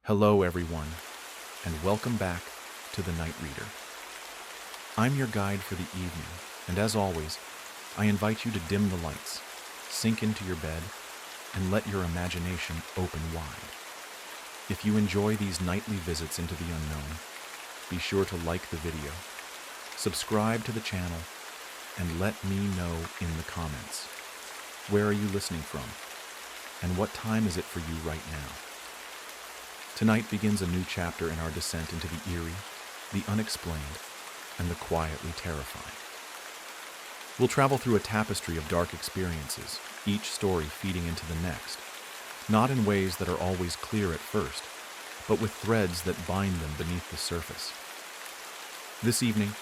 Hello, everyone, and welcome back to The Night Reader. I'm your guide for the evening, and as always, I invite you to dim the lights, sink into your bed, and let your imagination open wide. If you enjoy these nightly visits into the unknown, be sure to like the video, subscribe to the channel, and let me know in the comments. Where are you listening from? And what time is it for you right now? Tonight begins a new chapter in our descent into the eerie, the unexplained, and the quietly terrifying. We'll travel through a tapestry of dark experiences, each story feeding into the next, not in ways that are always clear at first, but with threads that bind them beneath the surface. This evening,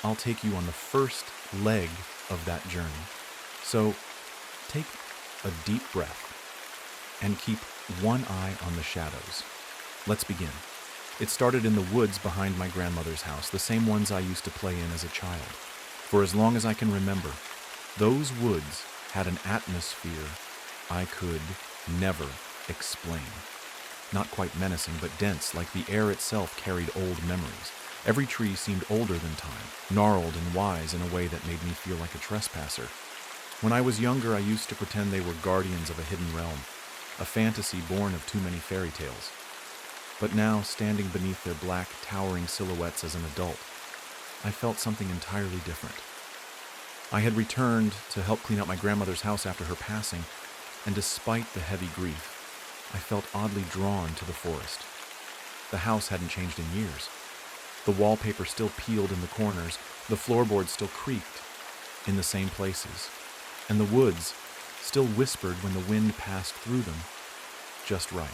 I'll take you on the first leg of that journey. So, take a deep breath and keep one eye on the shadows. Let's begin. It started in the woods behind my grandmother's house, the same ones I used to play in as a child. For as long as I can remember, those woods had an atmosphere I could never explain. Not quite menacing, but dense, like the air itself carried old memories. Every tree seemed older than time, gnarled and wise in a way that made me feel like a trespasser. When I was younger, I used to pretend they were guardians of a hidden realm, a fantasy born of too many fairy tales. But now, standing beneath their black, towering silhouettes as an adult, I felt something entirely different. I had returned to help clean up my grandmother's house after her passing, and despite the heavy grief, I felt oddly drawn to the forest. The house hadn't changed in years. The wallpaper still peeled in the corners, the floorboards still creaked in the same places, and the woods still whispered when the wind passed through them, just right.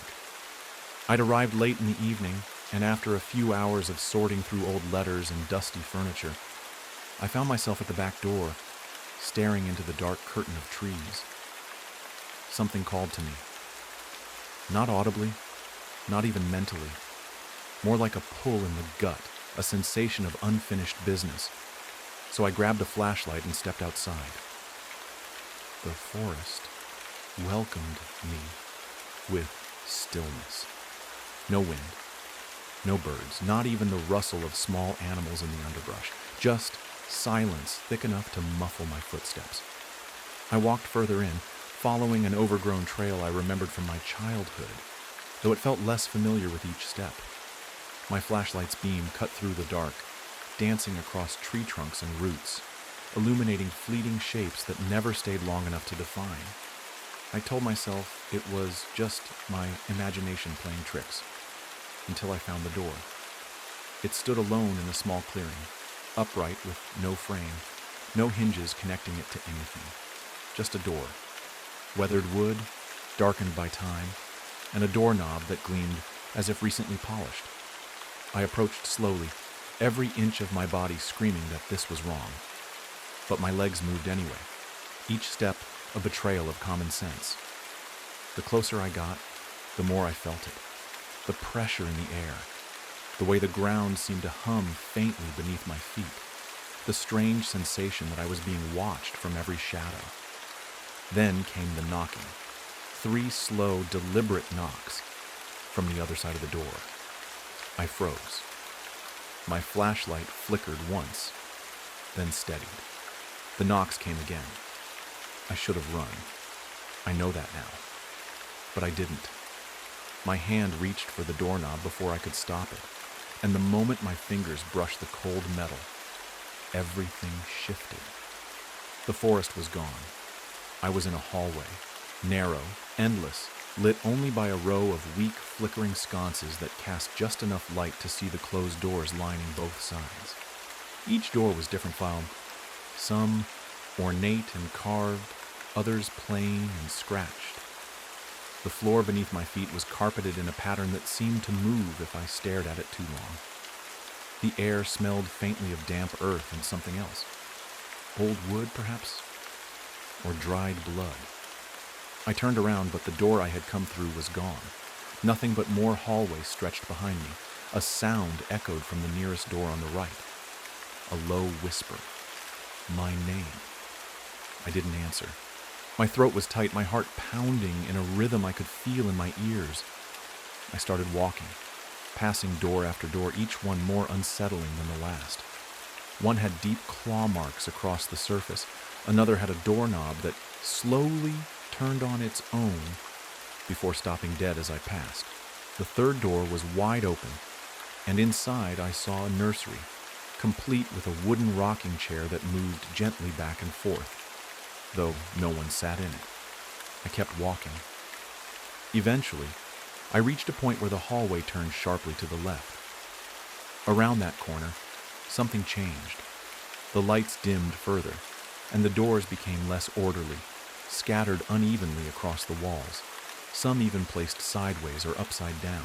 I'd arrived late in the evening, and after a few hours of sorting through old letters and dusty furniture, I found myself at the back door, staring into the dark curtain of trees. Something called to me. Not audibly, not even mentally. More like a pull in the gut, a sensation of unfinished business. So I grabbed a flashlight and stepped outside. The forest welcomed me with stillness. No wind, no birds, not even the rustle of small animals in the underbrush. Just silence thick enough to muffle my footsteps. I walked further in, following an overgrown trail I remembered from my childhood, though it felt less familiar with each step. My flashlight's beam cut through the dark, dancing across tree trunks and roots, illuminating fleeting shapes that never stayed long enough to define. I told myself it was just my imagination playing tricks, until I found the door. It stood alone in a small clearing, upright with no frame, no hinges connecting it to anything. Just a door, weathered wood, darkened by time, and a doorknob that gleamed as if recently polished. I approached slowly, every inch of my body screaming that this was wrong. But my legs moved anyway, each step a betrayal of common sense. The closer I got, the more I felt it. The pressure in the air, the way the ground seemed to hum faintly beneath my feet, the strange sensation that I was being watched from every shadow. Then came the knocking, 3 slow, deliberate knocks from the other side of the door. I froze. My flashlight flickered once, then steadied. The knocks came again. I should have run. I know that now. But I didn't. My hand reached for the doorknob before I could stop it, and the moment my fingers brushed the cold metal, everything shifted. The forest was gone. I was in a hallway, narrow, endless, lit only by a row of weak, flickering sconces that cast just enough light to see the closed doors lining both sides. Each door was different file, some ornate and carved, others plain and scratched. The floor beneath my feet was carpeted in a pattern that seemed to move if I stared at it too long. The air smelled faintly of damp earth and something else. Old wood, perhaps? Or dried blood. I turned around, but the door I had come through was gone. Nothing but more hallway stretched behind me. A sound echoed from the nearest door on the right. A low whisper. My name. I didn't answer. My throat was tight, my heart pounding in a rhythm I could feel in my ears. I started walking, passing door after door, each one more unsettling than the last. One had deep claw marks across the surface. Another had a doorknob that slowly turned on its own before stopping dead as I passed. The third door was wide open, and inside I saw a nursery, complete with a wooden rocking chair that moved gently back and forth, though no one sat in it. I kept walking. Eventually, I reached a point where the hallway turned sharply to the left. Around that corner, something changed. The lights dimmed further, and the doors became less orderly, scattered unevenly across the walls, some even placed sideways or upside down.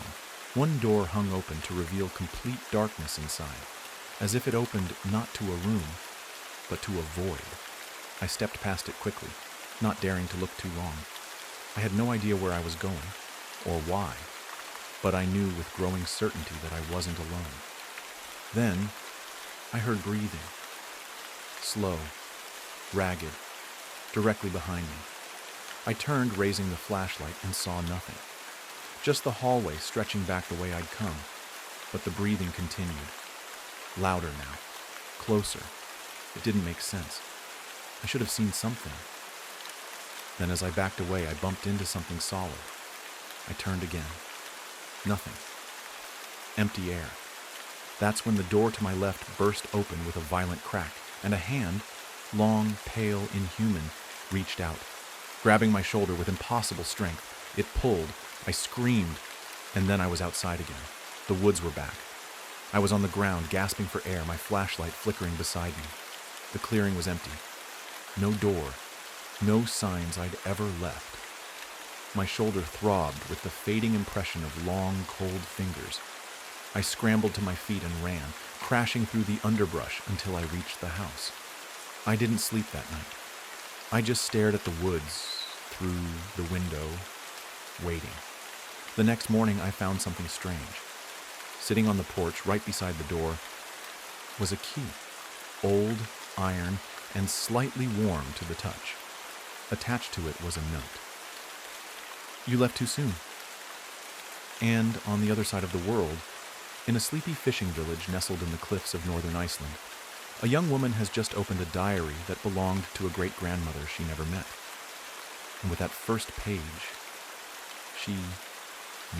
One door hung open to reveal complete darkness inside, as if it opened not to a room, but to a void. I stepped past it quickly, not daring to look too long. I had no idea where I was going, or why, but I knew with growing certainty that I wasn't alone. Then, I heard breathing. Slow, ragged, directly behind me. I turned, raising the flashlight, and saw nothing. Just the hallway stretching back the way I'd come, but the breathing continued. Louder now, closer. It didn't make sense. I should have seen something. Then as I backed away, I bumped into something solid. I turned again. Nothing. Empty air. That's when the door to my left burst open with a violent crack, and a hand, long, pale, inhuman, reached out. Grabbing my shoulder with impossible strength, it pulled. I screamed, and then I was outside again. The woods were back. I was on the ground, gasping for air, my flashlight flickering beside me. The clearing was empty. No door, no signs I'd ever left. My shoulder throbbed with the fading impression of long, cold fingers. I scrambled to my feet and ran, crashing through the underbrush until I reached the house. I didn't sleep that night. I just stared at the woods, through the window, waiting. The next morning, I found something strange. Sitting on the porch right beside the door was a key, old, iron, and slightly warm to the touch. Attached to it was a note. "You left too soon." And on the other side of the world, in a sleepy fishing village nestled in the cliffs of northern Iceland, a young woman has just opened a diary that belonged to a great-grandmother she never met. And with that first page, she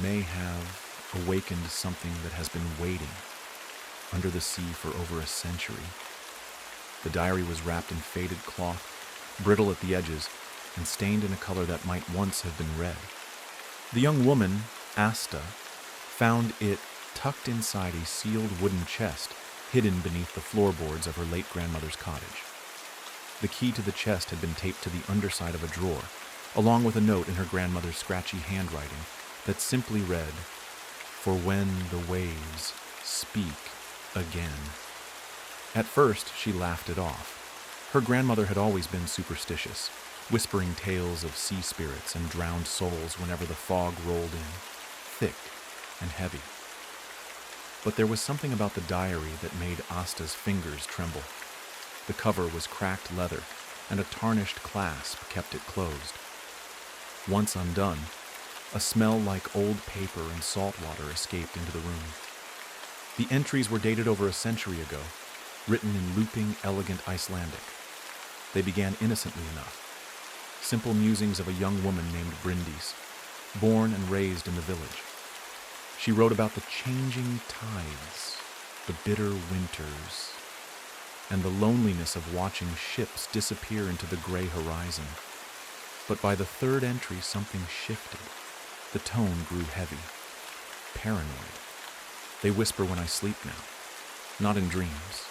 may have awakened something that has been waiting under the sea for over a century. The diary was wrapped in faded cloth, brittle at the edges, and stained in a color that might once have been red. The young woman, Asta, found it tucked inside a sealed wooden chest hidden beneath the floorboards of her late grandmother's cottage. The key to the chest had been taped to the underside of a drawer, along with a note in her grandmother's scratchy handwriting that simply read, "For when the waves speak again." At first, she laughed it off. Her grandmother had always been superstitious, whispering tales of sea spirits and drowned souls whenever the fog rolled in, thick and heavy. But there was something about the diary that made Asta's fingers tremble. The cover was cracked leather, and a tarnished clasp kept it closed. Once undone, a smell like old paper and salt water escaped into the room. The entries were dated over a century ago, written in looping, elegant Icelandic. They began innocently enough. Simple musings of a young woman named Bryndís, born and raised in the village. She wrote about the changing tides, the bitter winters, and the loneliness of watching ships disappear into the gray horizon. But by the third entry, something shifted. The tone grew heavy, paranoid. They whisper when I sleep now, not in dreams,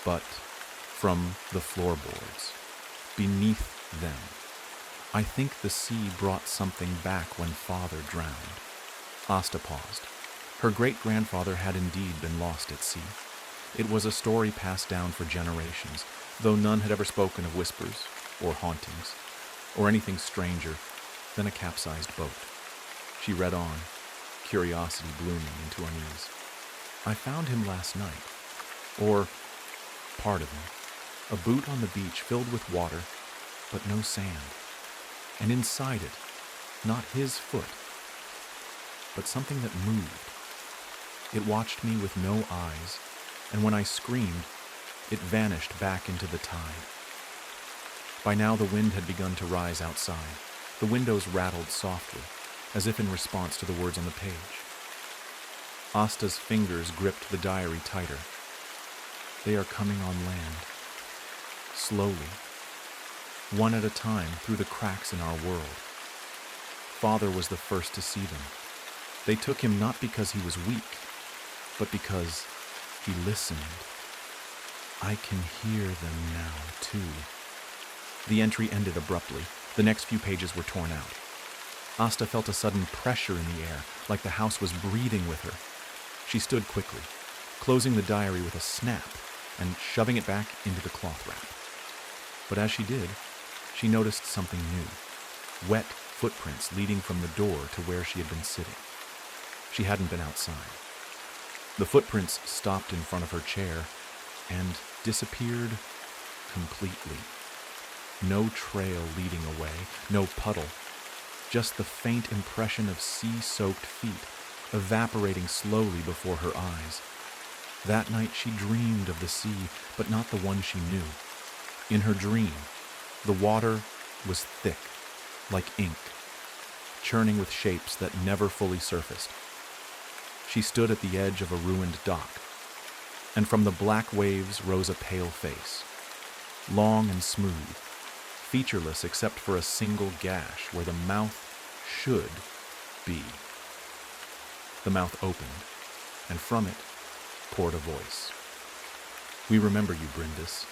but from the floorboards, beneath them. I think the sea brought something back when Father drowned. Asta paused. Her great-grandfather had indeed been lost at sea. It was a story passed down for generations, though none had ever spoken of whispers or hauntings, or anything stranger than a capsized boat. She read on, curiosity blooming into unease. "I found him last night, or part of him, a boot on the beach filled with water, but no sand, and inside it, not his foot, but something that moved. It watched me with no eyes, and when I screamed, it vanished back into the tide. By now the wind had begun to rise outside. The windows rattled softly, as if in response to the words on the page. Asta's fingers gripped the diary tighter. They are coming on land. Slowly. One at a time through the cracks in our world. Father was the first to see them. They took him not because he was weak, but because he listened. I can hear them now, too. The entry ended abruptly. The next few pages were torn out. Asta felt a sudden pressure in the air, like the house was breathing with her. She stood quickly, closing the diary with a snap and shoving it back into the cloth wrap. But as she did, she noticed something new. Wet footprints leading from the door to where she had been sitting. She hadn't been outside. The footprints stopped in front of her chair and disappeared completely. No trail leading away, no puddle, just the faint impression of sea-soaked feet evaporating slowly before her eyes. That night she dreamed of the sea, but not the one she knew. In her dream, the water was thick, like ink, churning with shapes that never fully surfaced. She stood at the edge of a ruined dock, and from the black waves rose a pale face, long and smooth, featureless except for a single gash where the mouth should be. The mouth opened, and from it poured a voice. "We remember you, Brindis."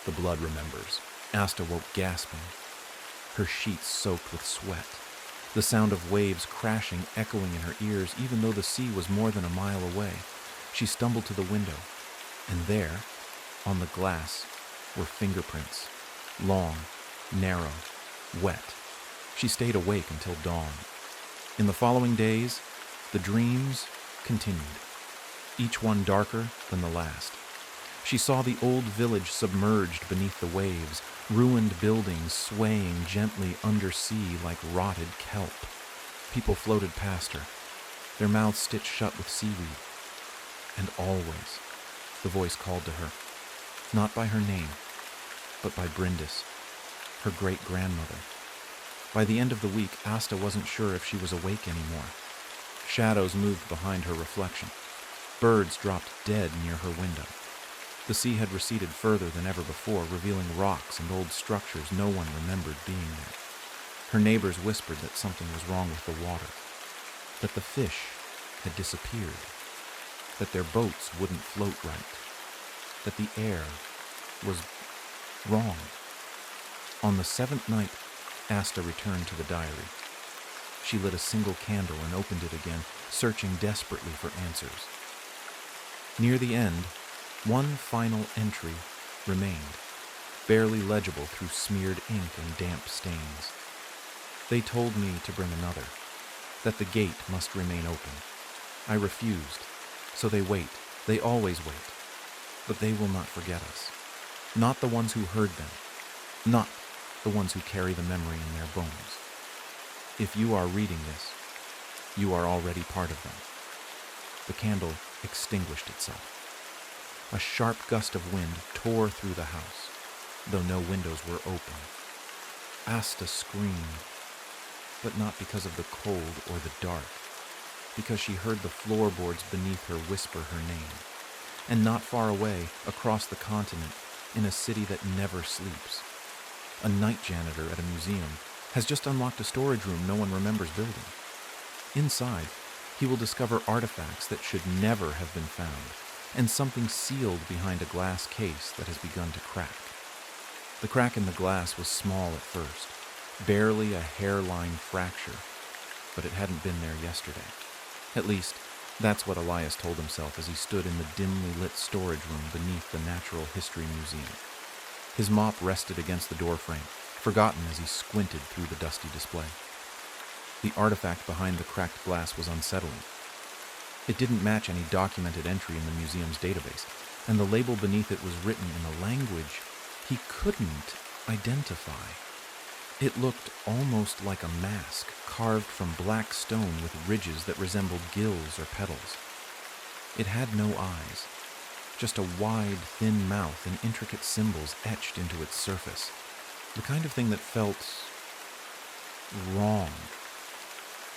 The blood remembers. Asta woke gasping, her sheets soaked with sweat. The sound of waves crashing echoing in her ears, even though the sea was more than a mile away. She stumbled to the window, and there, on the glass, were fingerprints. Long, narrow, wet. She stayed awake until dawn. In the following days, the dreams continued, each one darker than the last. She saw the old village submerged beneath the waves, ruined buildings swaying gently undersea like rotted kelp. People floated past her, their mouths stitched shut with seaweed. And always, the voice called to her, not by her name, but by Brindis, her great-grandmother. By the end of the week, Asta wasn't sure if she was awake anymore. Shadows moved behind her reflection. Birds dropped dead near her window. The sea had receded further than ever before, revealing rocks and old structures no one remembered being there. Her neighbors whispered that something was wrong with the water, that the fish had disappeared, that their boats wouldn't float right, that the air was wrong. On the 7th night, Asta returned to the diary. She lit a single candle and opened it again, searching desperately for answers. Near the end, one final entry remained, barely legible through smeared ink and damp stains. They told me to bring another, that the gate must remain open. I refused, so they wait. They always wait. But they will not forget us. Not the ones who heard them. Not the ones who carry the memory in their bones. If you are reading this, you are already part of them. The candle extinguished itself. A sharp gust of wind tore through the house, though no windows were open. Asta screamed, but not because of the cold or the dark, because she heard the floorboards beneath her whisper her name. And not far away, across the continent, in a city that never sleeps, a night janitor at a museum has just unlocked a storage room no one remembers building. Inside, he will discover artifacts that should never have been found, and something sealed behind a glass case that has begun to crack. The crack in the glass was small at first, barely a hairline fracture, but it hadn't been there yesterday. At least, that's what Elias told himself as he stood in the dimly lit storage room beneath the Natural History Museum. His mop rested against the doorframe, forgotten as he squinted through the dusty display. The artifact behind the cracked glass was unsettling. It didn't match any documented entry in the museum's database, and the label beneath it was written in a language he couldn't identify. It looked almost like a mask carved from black stone with ridges that resembled gills or petals. It had no eyes, just a wide, thin mouth and intricate symbols etched into its surface. The kind of thing that felt wrong,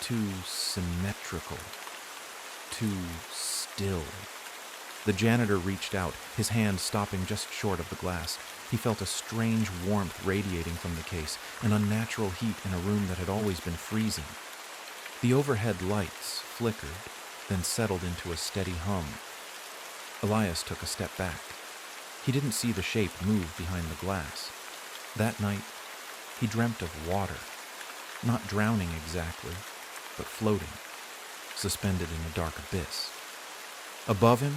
too symmetrical, too still. The janitor reached out, his hand stopping just short of the glass. He felt a strange warmth radiating from the case, an unnatural heat in a room that had always been freezing. The overhead lights flickered, then settled into a steady hum. Elias took a step back. He didn't see the shape move behind the glass. That night, he dreamt of water, not drowning exactly, but floating, suspended in a dark abyss. Above him,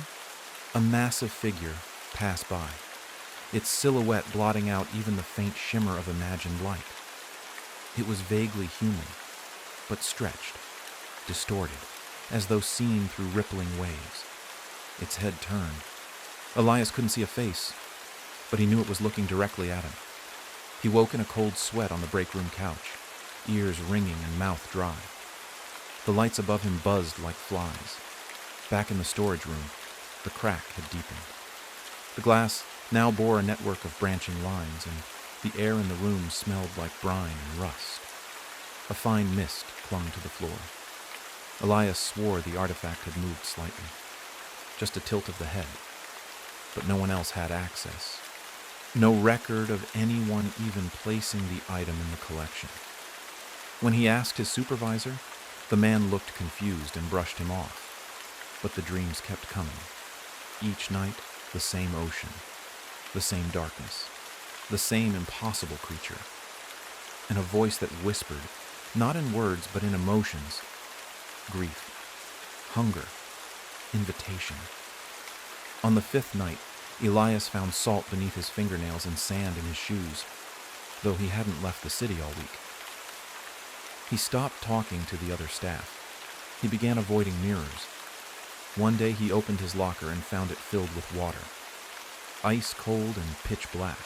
a massive figure passed by, its silhouette blotting out even the faint shimmer of imagined light. It was vaguely human, but stretched, distorted, as though seen through rippling waves. Its head turned. Elias couldn't see a face, but he knew it was looking directly at him. He woke in a cold sweat on the break room couch, ears ringing and mouth dry. The lights above him buzzed like flies. Back in the storage room, the crack had deepened. The glass now bore a network of branching lines, and the air in the room smelled like brine and rust. A fine mist clung to the floor. Elias swore the artifact had moved slightly, just a tilt of the head, but no one else had access. No record of anyone even placing the item in the collection. When he asked his supervisor, the man looked confused and brushed him off. But the dreams kept coming. Each night, the same ocean, the same darkness, the same impossible creature, and a voice that whispered, not in words but in emotions, grief, hunger, invitation. On the fifth night, Elias found salt beneath his fingernails and sand in his shoes, though he hadn't left the city all week. He stopped talking to the other staff. He began avoiding mirrors. One day he opened his locker and found it filled with water. Ice cold and pitch black.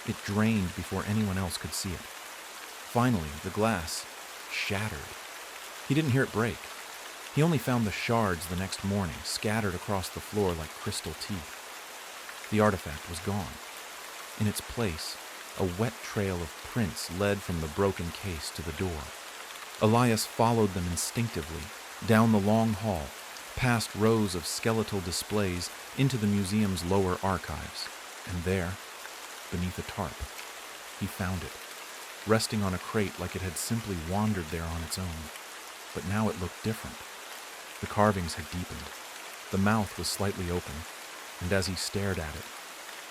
It drained before anyone else could see it. Finally, the glass shattered. He didn't hear it break. He only found the shards the next morning, scattered across the floor like crystal teeth. The artifact was gone. In its place, a wet trail of prints led from the broken case to the door. Elias followed them instinctively, down the long hall, past rows of skeletal displays into the museum's lower archives. And there, beneath a tarp, he found it, resting on a crate like it had simply wandered there on its own. But now it looked different. The carvings had deepened. The mouth was slightly open, and as he stared at it,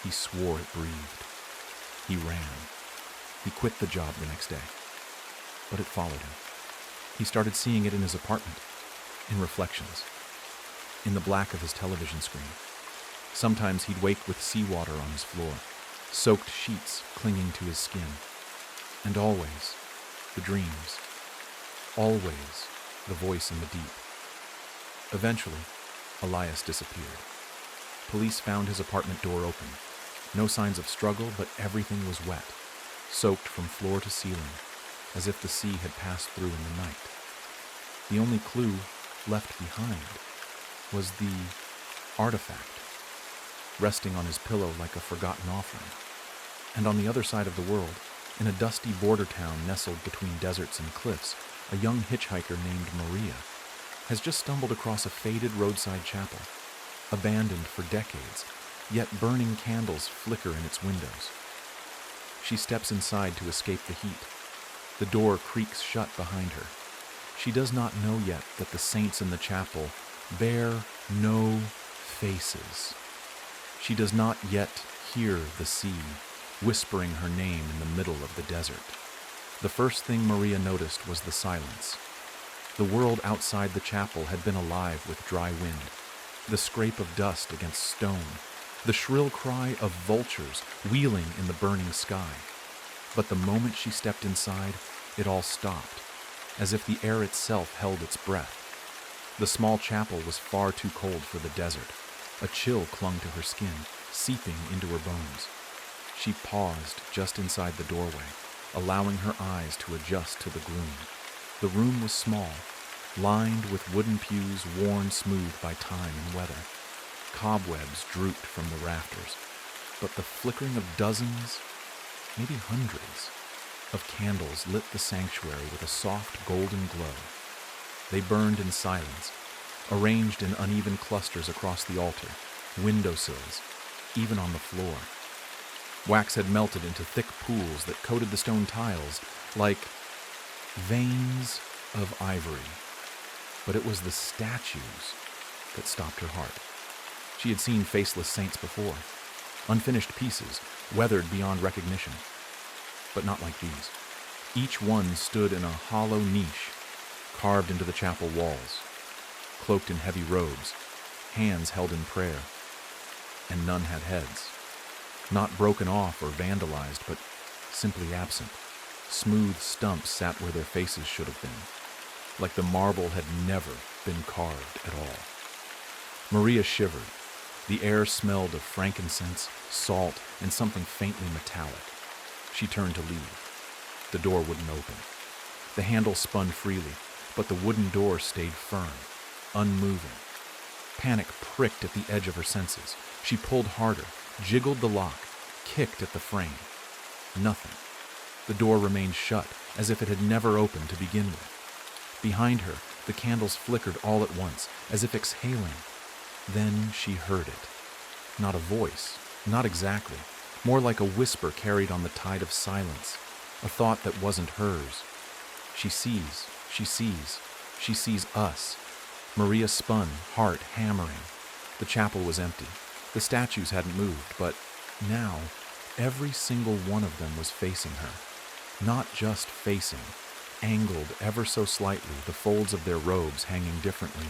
he swore it breathed. He ran. He quit the job the next day. But it followed him. He started seeing it in his apartment, in reflections, in the black of his television screen. Sometimes he'd wake with seawater on his floor, soaked sheets clinging to his skin. And always, the dreams. Always, the voice in the deep. Eventually, Elias disappeared. Police found his apartment door open. No signs of struggle, but everything was wet, soaked from floor to ceiling, as if the sea had passed through in the night. The only clue left behind was the artifact, resting on his pillow like a forgotten offering. And on the other side of the world, in a dusty border town nestled between deserts and cliffs, a young hitchhiker named Maria has just stumbled across a faded roadside chapel, abandoned for decades, yet burning candles flicker in its windows. She steps inside to escape the heat. The door creaks shut behind her. She does not know yet that the saints in the chapel bear no faces. She does not yet hear the sea whispering her name in the middle of the desert. The first thing Maria noticed was the silence. The world outside the chapel had been alive with dry wind, the scrape of dust against stone, the shrill cry of vultures wheeling in the burning sky. But the moment she stepped inside, it all stopped, as if the air itself held its breath. The small chapel was far too cold for the desert. A chill clung to her skin, seeping into her bones. She paused just inside the doorway, allowing her eyes to adjust to the gloom. The room was small, lined with wooden pews worn smooth by time and weather. Cobwebs drooped from the rafters, but the flickering of dozens, maybe hundreds, of candles lit the sanctuary with a soft golden glow. They burned in silence, arranged in uneven clusters across the altar, windowsills, even on the floor. Wax had melted into thick pools that coated the stone tiles like veins of ivory. But it was the statues that stopped her heart. She had seen faceless saints before, unfinished pieces, weathered beyond recognition. But not like these. Each one stood in a hollow niche, carved into the chapel walls, cloaked in heavy robes, hands held in prayer, and none had heads. Not broken off or vandalized, but simply absent. Smooth stumps sat where their faces should have been, like the marble had never been carved at all. Maria shivered. The air smelled of frankincense, salt, and something faintly metallic. She turned to leave. The door wouldn't open. The handle spun freely, but the wooden door stayed firm, unmoving. Panic pricked at the edge of her senses. She pulled harder, jiggled the lock, kicked at the frame. Nothing. The door remained shut, as if it had never opened to begin with. Behind her, the candles flickered all at once, as if exhaling. Then she heard it. Not a voice, not exactly. More like a whisper carried on the tide of silence, a thought that wasn't hers. She sees, she sees, she sees us. Maria spun, heart hammering. The chapel was empty. The statues hadn't moved, but now every single one of them was facing her. Not just facing, angled ever so slightly, the folds of their robes hanging differently.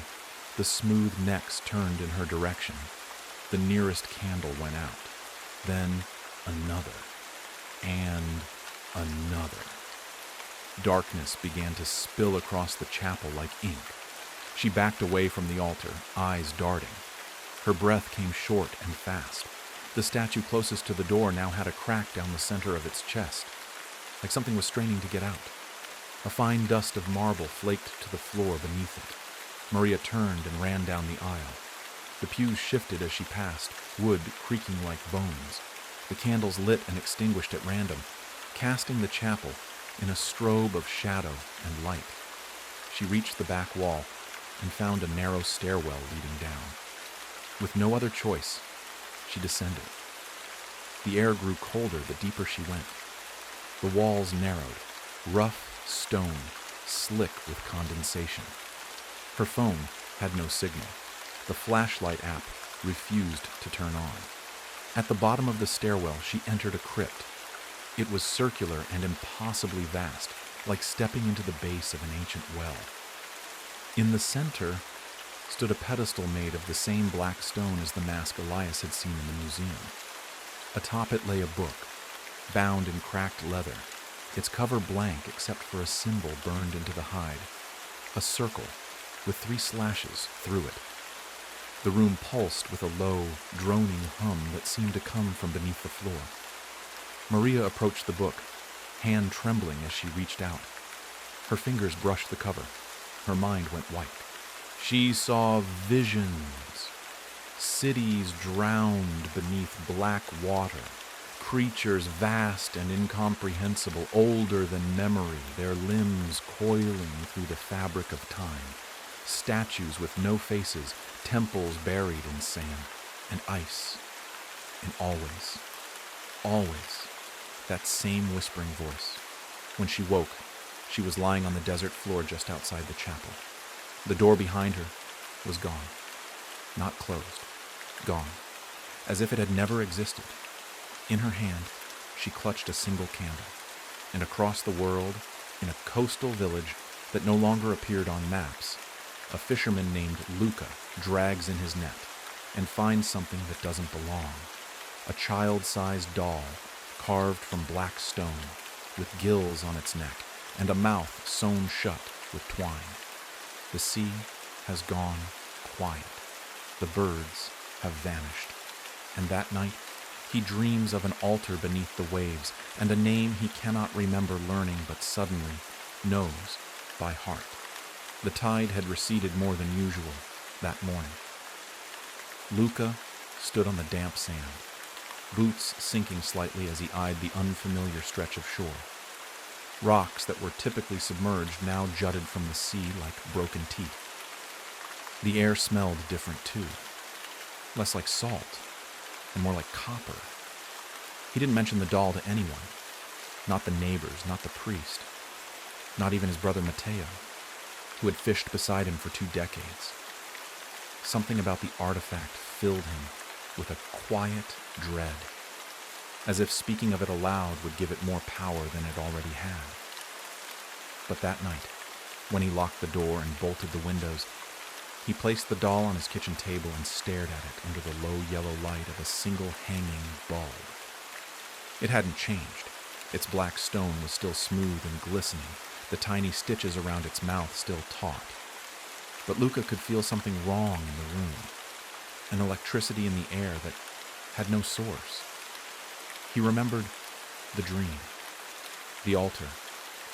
The smooth necks turned in her direction. The nearest candle went out. Then another. And another. Darkness began to spill across the chapel like ink. She backed away from the altar, eyes darting. Her breath came short and fast. The statue closest to the door now had a crack down the center of its chest, like something was straining to get out. A fine dust of marble flaked to the floor beneath it. Maria turned and ran down the aisle. The pews shifted as she passed, wood creaking like bones. The candles lit and extinguished at random, casting the chapel in a strobe of shadow and light. She reached the back wall and found a narrow stairwell leading down. With no other choice, she descended. The air grew colder the deeper she went. The walls narrowed, rough stone, slick with condensation. Her phone had no signal. The flashlight app refused to turn on. At the bottom of the stairwell, she entered a crypt. It was circular and impossibly vast, like stepping into the base of an ancient well. In the center stood a pedestal made of the same black stone as the mask Elias had seen in the museum. Atop it lay a book, bound in cracked leather, its cover blank except for a symbol burned into the hide, a circle with 3 slashes through it. The room pulsed with a low, droning hum that seemed to come from beneath the floor. Maria approached the book, hand trembling as she reached out. Her fingers brushed the cover. Her mind went white. She saw visions. Cities drowned beneath black water. Creatures vast and incomprehensible, older than memory, their limbs coiling through the fabric of time. Statues with no faces, temples buried in sand and ice. And always, always, that same whispering voice. When she woke, she was lying on the desert floor just outside the chapel. The door behind her was gone. Not closed. Gone. As if it had never existed. In her hand, she clutched a single candle. And across the world, in a coastal village that no longer appeared on maps, a fisherman named Luca drags in his net and finds something that doesn't belong. A child-sized doll carved from black stone, with gills on its neck and a mouth sewn shut with twine. The sea has gone quiet. The birds have vanished. And that night, He dreams of an altar beneath the waves and a name he cannot remember learning but suddenly knows by heart. The tide had receded more than usual that morning. Luca stood on the damp sand, boots sinking slightly as he eyed the unfamiliar stretch of shore. Rocks that were typically submerged now jutted from the sea like broken teeth. The air smelled different too, less like salt and more like copper. He didn't mention the doll to anyone, not the neighbors, not the priest, not even his brother Matteo, who had fished beside him for 2 decades. Something about the artifact filled him with a quiet dread, as if speaking of it aloud would give it more power than it already had. But that night, when he locked the door and bolted the windows, he placed the doll on his kitchen table and stared at it under the low yellow light of a single hanging bulb. It hadn't changed. Its black stone was still smooth and glistening, the tiny stitches around its mouth still taut. But Luca could feel something wrong in the room, an electricity in the air that had no source. He remembered the dream, the altar,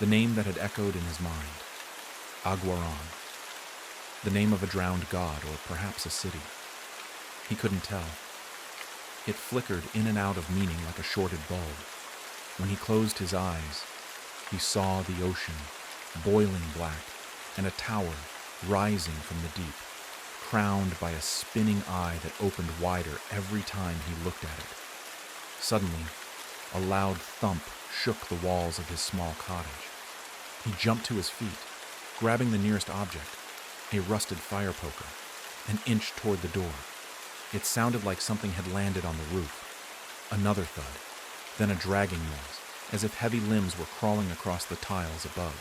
the name that had echoed in his mind, Aguaron, the name of a drowned god or perhaps a city. He couldn't tell. It flickered in and out of meaning like a shorted bulb. When he closed his eyes, he saw the ocean, boiling black, and a tower rising from the deep, crowned by a spinning eye that opened wider every time he looked at it. Suddenly, a loud thump shook the walls of his small cottage. He jumped to his feet, grabbing the nearest object, a rusted fire poker, and inched toward the door. It sounded like something had landed on the roof. Another thud, then a dragging noise, as if heavy limbs were crawling across the tiles above.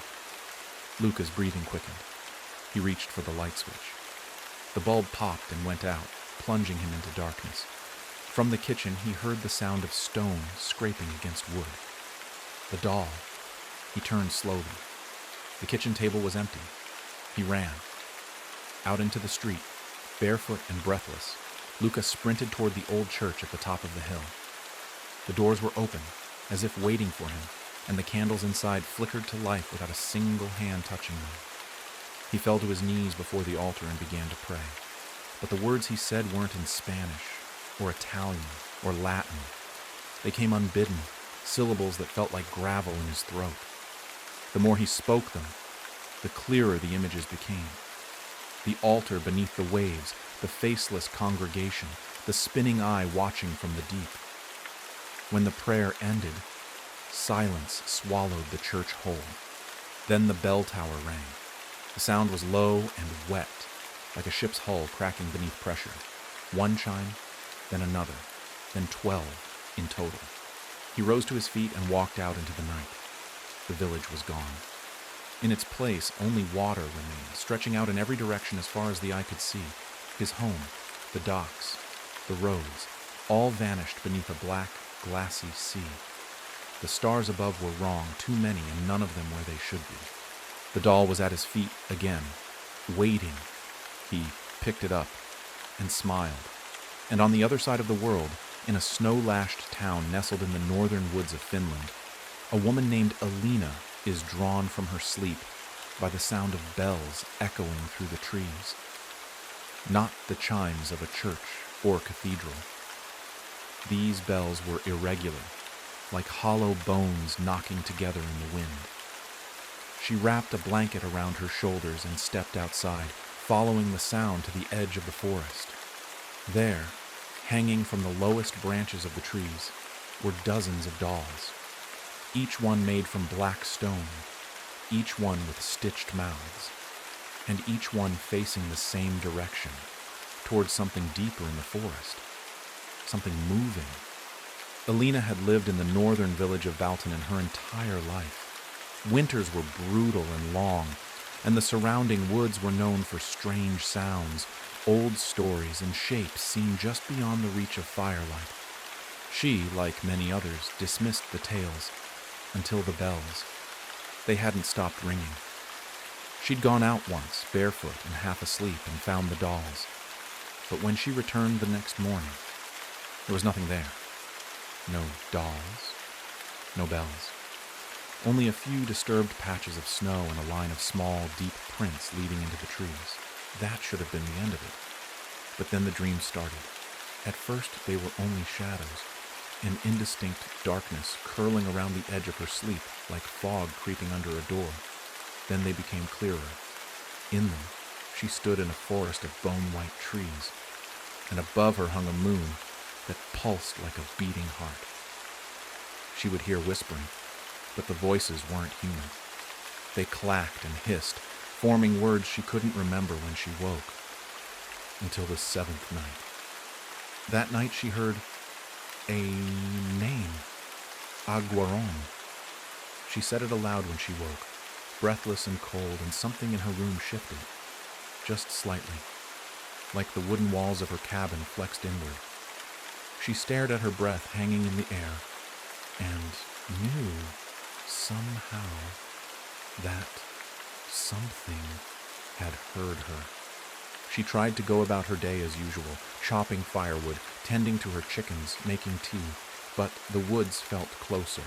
Luca's breathing quickened. He reached for the light switch. The bulb popped and went out, plunging him into darkness. From the kitchen, he heard the sound of stone scraping against wood. The doll. He turned slowly. The kitchen table was empty. He ran. Out into the street, barefoot and breathless, Luca sprinted toward the old church at the top of the hill. The doors were open, as if waiting for him, and the candles inside flickered to life without a single hand touching them. He fell to his knees before the altar and began to pray. But the words he said weren't in Spanish, or Italian, or Latin. They came unbidden, syllables that felt like gravel in his throat. The more he spoke them, the clearer the images became. The altar beneath the waves, the faceless congregation, the spinning eye watching from the deep. When the prayer ended, silence swallowed the church whole. Then the bell tower rang. The sound was low and wet, like a ship's hull cracking beneath pressure. One chime, then another, then 12 in total. He rose to his feet and walked out into the night. The village was gone. In its place, only water remained, stretching out in every direction as far as the eye could see. His home, the docks, the roads, all vanished beneath a black, glassy sea. The stars above were wrong, too many, and none of them where they should be. The doll was at his feet again, waiting. He picked it up and smiled. And on the other side of the world, in a snow-lashed town nestled in the northern woods of Finland, a woman named Alina is drawn from her sleep by the sound of bells echoing through the trees. Not the chimes of a church or cathedral. These bells were irregular, like hollow bones knocking together in the wind. She wrapped a blanket around her shoulders and stepped outside, following the sound to the edge of the forest. There, hanging from the lowest branches of the trees, were dozens of dolls, each one made from black stone, each one with stitched mouths, and each one facing the same direction, towards something deeper in the forest, something moving. Alina had lived in the northern village of Valtonen her entire life. Winters were brutal and long, and the surrounding woods were known for strange sounds, old stories, and shapes seen just beyond the reach of firelight. She, like many others, dismissed the tales until the bells. They hadn't stopped ringing. She'd gone out once, barefoot and half asleep, and found the dolls. But when she returned the next morning, there was nothing there. No dolls. No bells. Only a few disturbed patches of snow and a line of small, deep prints leading into the trees. That should have been the end of it. But then the dream started. At first, they were only shadows, an indistinct darkness curling around the edge of her sleep like fog creeping under a door. Then they became clearer. In them, she stood in a forest of bone-white trees, and above her hung a moon that pulsed like a beating heart. She would hear whispering, but the voices weren't human. They clacked and hissed, forming words she couldn't remember when she woke, until the seventh night. That night she heard a name, Aguaron. She said it aloud when she woke, breathless and cold, and something in her room shifted, just slightly, like the wooden walls of her cabin flexed inward. She stared at her breath hanging in the air, and knew somehow that something had heard her. She tried to go about her day as usual, chopping firewood, tending to her chickens, making tea, but the woods felt closer.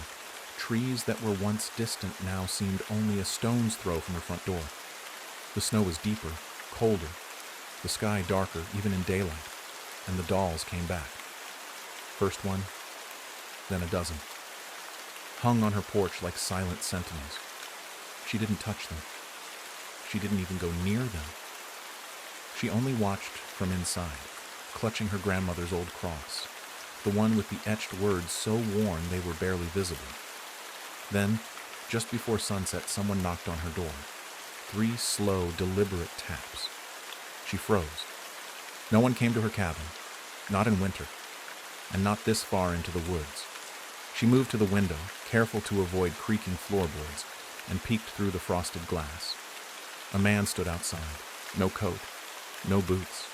Trees that were once distant now seemed only a stone's throw from her front door. The snow was deeper, colder, the sky darker even in daylight, and the dolls came back. First one, then a dozen, hung on her porch like silent sentinels. She didn't touch them. She didn't even go near them. She only watched from inside, clutching her grandmother's old cross, the one with the etched words so worn they were barely visible. Then, just before sunset, someone knocked on her door. 3 slow, deliberate taps. She froze. No one came to her cabin, not in winter, and not this far into the woods. She moved to the window, careful to avoid creaking floorboards, and peeked through the frosted glass. A man stood outside. No coat, no boots.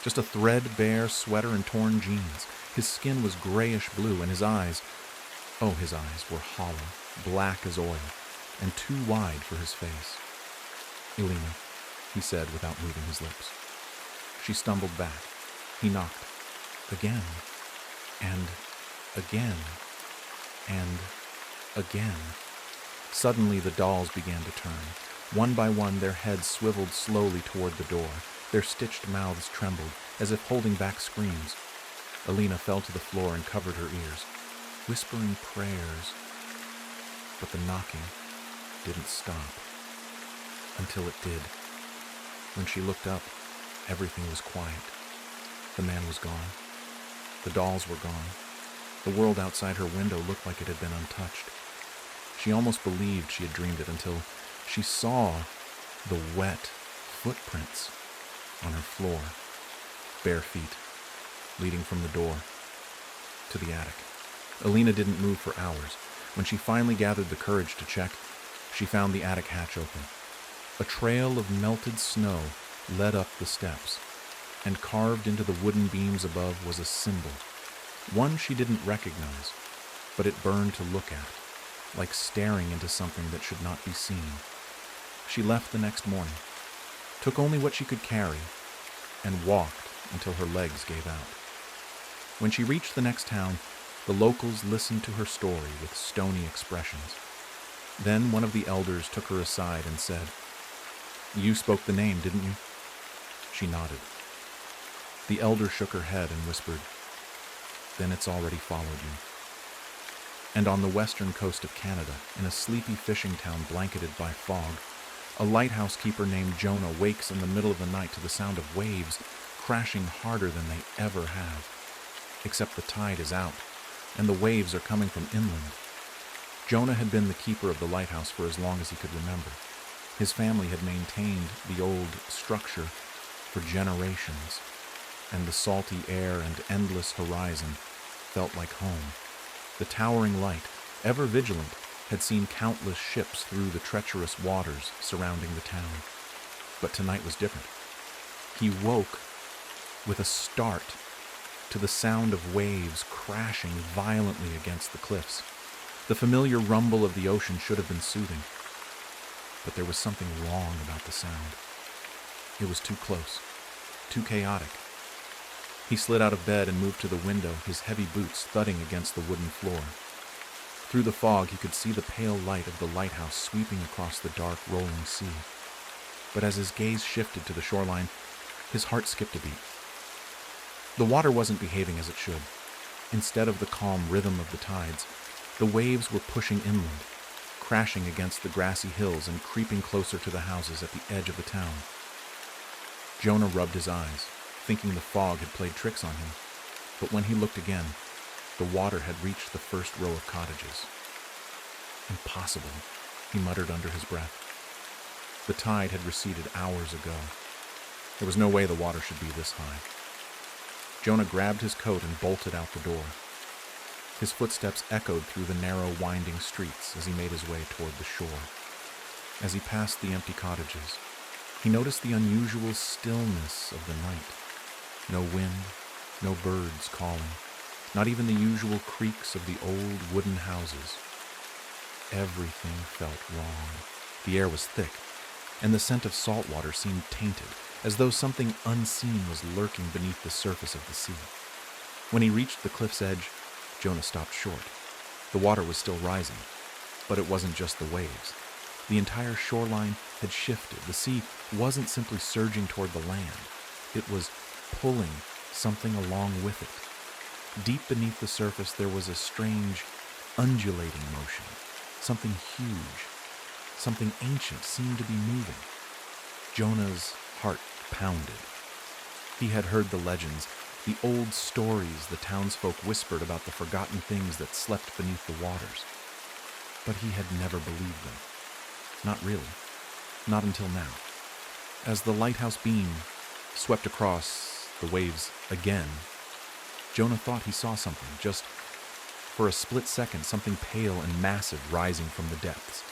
Just a threadbare sweater and torn jeans. His skin was grayish blue, and his eyes were hollow, black as oil, and too wide for his face. "Elena," he said without moving his lips. She stumbled back. He knocked. Again, and again, and again. Suddenly the dolls began to turn. One by one their heads swiveled slowly toward the door. Their stitched mouths trembled, as if holding back screams. Elena fell to the floor and covered her ears, whispering prayers. But the knocking didn't stop. Until it did. When she looked up, everything was quiet. The man was gone. The dolls were gone. The world outside her window looked like it had been untouched. She almost believed she had dreamed it until she saw the wet footprints on her floor, bare feet, leading from the door to the attic. Elena didn't move for hours. When she finally gathered the courage to check, she found the attic hatch open. A trail of melted snow led up the steps, and carved into the wooden beams above was a symbol. One she didn't recognize, but it burned to look at, like staring into something that should not be seen. She left the next morning, took only what she could carry, and walked until her legs gave out. When she reached the next town, the locals listened to her story with stony expressions. Then one of the elders took her aside and said, "You spoke the name, didn't you?" She nodded. The elder shook her head and whispered, "Then it's already followed you." And on the western coast of Canada, in a sleepy fishing town blanketed by fog, a lighthouse keeper named Jonah wakes in the middle of the night to the sound of waves crashing harder than they ever have. Except the tide is out, and the waves are coming from inland. Jonah had been the keeper of the lighthouse for as long as he could remember. His family had maintained the old structure for generations, and the salty air and endless horizon felt like home. The towering light, ever vigilant, had seen countless ships through the treacherous waters surrounding the town. But tonight was different. He woke with a start to the sound of waves crashing violently against the cliffs. The familiar rumble of the ocean should have been soothing, but there was something wrong about the sound. It was too close, too chaotic. He slid out of bed and moved to the window, his heavy boots thudding against the wooden floor. Through the fog, he could see the pale light of the lighthouse sweeping across the dark, rolling sea. But as his gaze shifted to the shoreline, his heart skipped a beat. The water wasn't behaving as it should. Instead of the calm rhythm of the tides, the waves were pushing inland, crashing against the grassy hills and creeping closer to the houses at the edge of the town. Jonah rubbed his eyes, thinking the fog had played tricks on him. But when he looked again, the water had reached the first row of cottages. Impossible, he muttered under his breath. The tide had receded hours ago. There was no way the water should be this high. Jonah grabbed his coat and bolted out the door. His footsteps echoed through the narrow, winding streets as he made his way toward the shore. As he passed the empty cottages, he noticed the unusual stillness of the night. No wind, no birds calling, not even the usual creaks of the old wooden houses. Everything felt wrong. The air was thick, and the scent of salt water seemed tainted, as though something unseen was lurking beneath the surface of the sea. When he reached the cliff's edge, Jonah stopped short. The water was still rising, but it wasn't just the waves. The entire shoreline had shifted. The sea wasn't simply surging toward the land. It was pulling something along with it. Deep beneath the surface, there was a strange, undulating motion. Something huge, something ancient seemed to be moving. Jonah's heart pounded. He had heard the legends, the old stories the townsfolk whispered about the forgotten things that slept beneath the waters. But he had never believed them. Not really. Not until now. As the lighthouse beam swept across the waves again, Jonah thought he saw something, just for a split second, something pale and massive rising from the depths.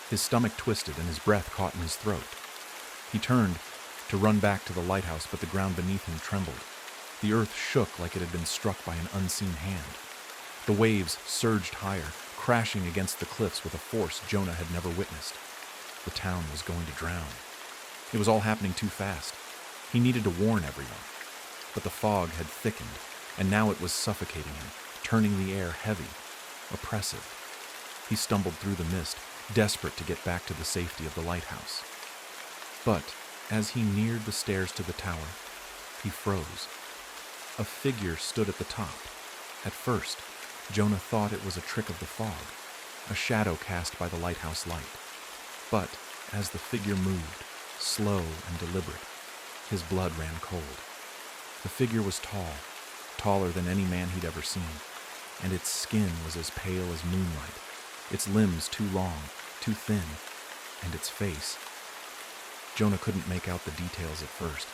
His stomach twisted and his breath caught in his throat. He turned to run back to the lighthouse, but the ground beneath him trembled. The earth shook like it had been struck by an unseen hand. The waves surged higher, crashing against the cliffs with a force Jonah had never witnessed. The town was going to drown. It was all happening too fast. He needed to warn everyone. But the fog had thickened, and now it was suffocating him, turning the air heavy, oppressive. He stumbled through the mist, desperate to get back to the safety of the lighthouse. But as he neared the stairs to the tower, he froze. A figure stood at the top. At first, Jonah thought it was a trick of the fog, a shadow cast by the lighthouse light. But as the figure moved, slow and deliberate, his blood ran cold. The figure was tall, taller than any man he'd ever seen, and its skin was as pale as moonlight, its limbs too long, too thin, and its face. Jonah couldn't make out the details at first,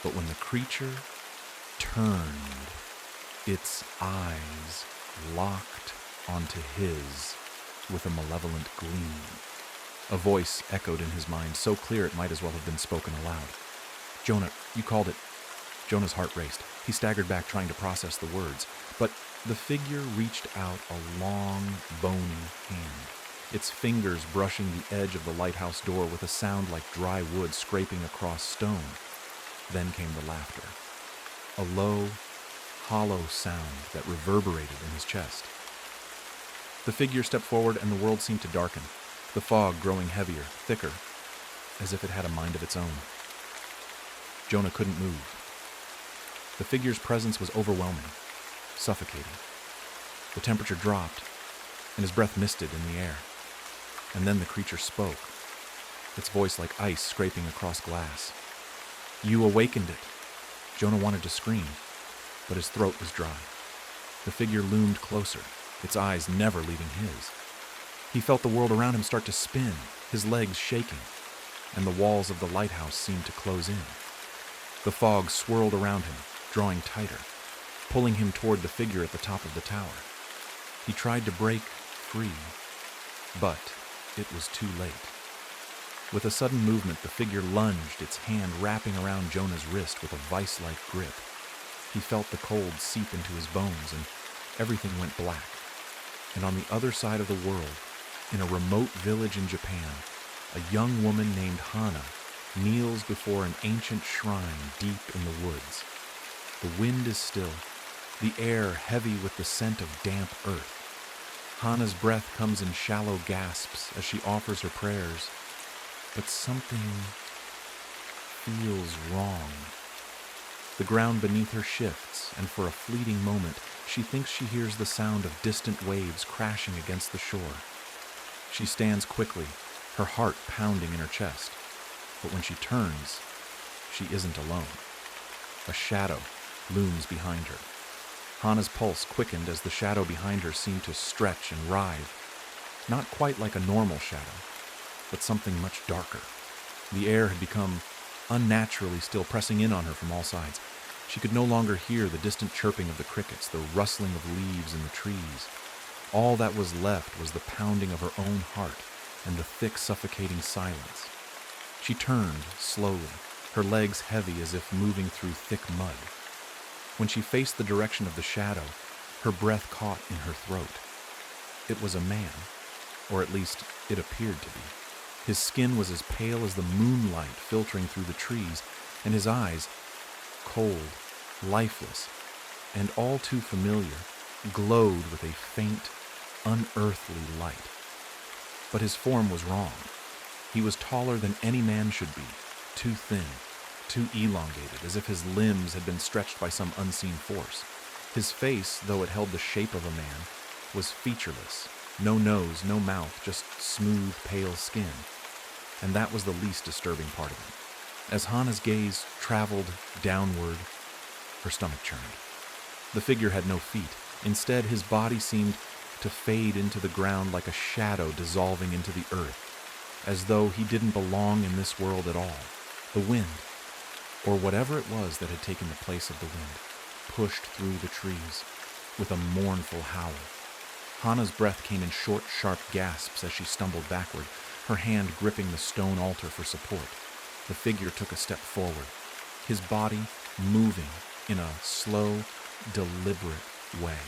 but when the creature turned, its eyes locked onto his with a malevolent gleam. A voice echoed in his mind, so clear it might as well have been spoken aloud. "Jonah, you called it." Jonah's heart raced. He staggered back, trying to process the words. But the figure reached out a long, bony hand, its fingers brushing the edge of the lighthouse door with a sound like dry wood scraping across stone. Then came the laughter. A low, hollow sound that reverberated in his chest. The figure stepped forward and the world seemed to darken, the fog growing heavier, thicker, as if it had a mind of its own. Jonah couldn't move. The figure's presence was overwhelming, suffocating. The temperature dropped, and his breath misted in the air. And then the creature spoke, its voice like ice scraping across glass. "You awakened it." Jonah wanted to scream, but his throat was dry. The figure loomed closer, its eyes never leaving his. He felt the world around him start to spin, his legs shaking, and the walls of the lighthouse seemed to close in. The fog swirled around him, drawing tighter, pulling him toward the figure at the top of the tower. He tried to break free, but it was too late. With a sudden movement, the figure lunged, its hand wrapping around Jonah's wrist with a vice-like grip. He felt the cold seep into his bones, and everything went black. And on the other side of the world, in a remote village in Japan, a young woman named Hana kneels before an ancient shrine deep in the woods. The wind is still, the air heavy with the scent of damp earth. Hannah's breath comes in shallow gasps as she offers her prayers, but something feels wrong. The ground beneath her shifts, and for a fleeting moment, she thinks she hears the sound of distant waves crashing against the shore. She stands quickly, her heart pounding in her chest. But when she turns, she isn't alone. A shadow looms behind her. Hannah's pulse quickened as the shadow behind her seemed to stretch and writhe. Not quite like a normal shadow, but something much darker. The air had become unnaturally still, pressing in on her from all sides. She could no longer hear the distant chirping of the crickets, the rustling of leaves in the trees. All that was left was the pounding of her own heart and the thick, suffocating silence. She turned slowly, her legs heavy as if moving through thick mud. When she faced the direction of the shadow, her breath caught in her throat. It was a man, or at least it appeared to be. His skin was as pale as the moonlight filtering through the trees, and his eyes, cold, lifeless, and all too familiar, glowed with a faint, unearthly light. But his form was wrong. He was taller than any man should be, too thin, too elongated, as if his limbs had been stretched by some unseen force. His face, though it held the shape of a man, was featureless. No nose, no mouth, just smooth, pale skin. And that was the least disturbing part of him. As Hannah's gaze traveled downward, her stomach churned. The figure had no feet. Instead, his body seemed to fade into the ground like a shadow dissolving into the earth, as though he didn't belong in this world at all. The wind, or whatever it was that had taken the place of the wind, pushed through the trees with a mournful howl. Hannah's breath came in short, sharp gasps as she stumbled backward, her hand gripping the stone altar for support. The figure took a step forward, his body moving in a slow, deliberate way,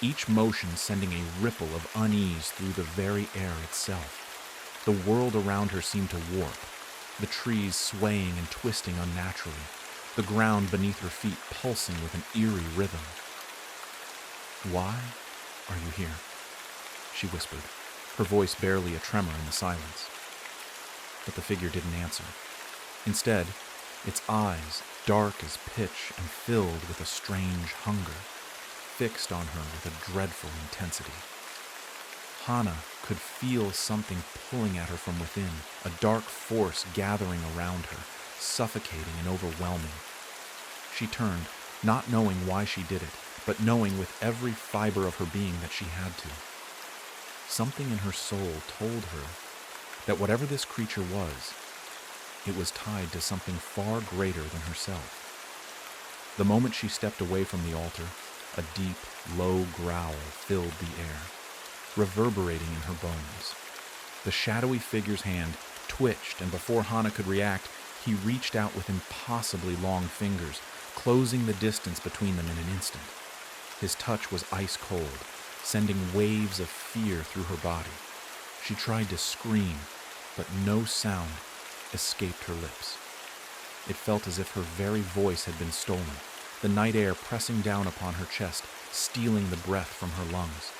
each motion sending a ripple of unease through the very air itself. The world around her seemed to warp, the trees swaying and twisting unnaturally, the ground beneath her feet pulsing with an eerie rhythm. "Why are you here?" she whispered, her voice barely a tremor in the silence. But the figure didn't answer. Instead, its eyes, dark as pitch and filled with a strange hunger, fixed on her with a dreadful intensity. Hannah could feel something pulling at her from within, a dark force gathering around her, suffocating and overwhelming. She turned, not knowing why she did it, but knowing with every fiber of her being that she had to. Something in her soul told her that whatever this creature was, it was tied to something far greater than herself. The moment she stepped away from the altar, a deep, low growl filled the air, reverberating in her bones. The shadowy figure's hand twitched, and before Hannah could react, he reached out with impossibly long fingers, closing the distance between them in an instant. His touch was ice cold, sending waves of fear through her body. She tried to scream, but no sound escaped her lips. It felt as if her very voice had been stolen, the night air pressing down upon her chest, stealing the breath from her lungs.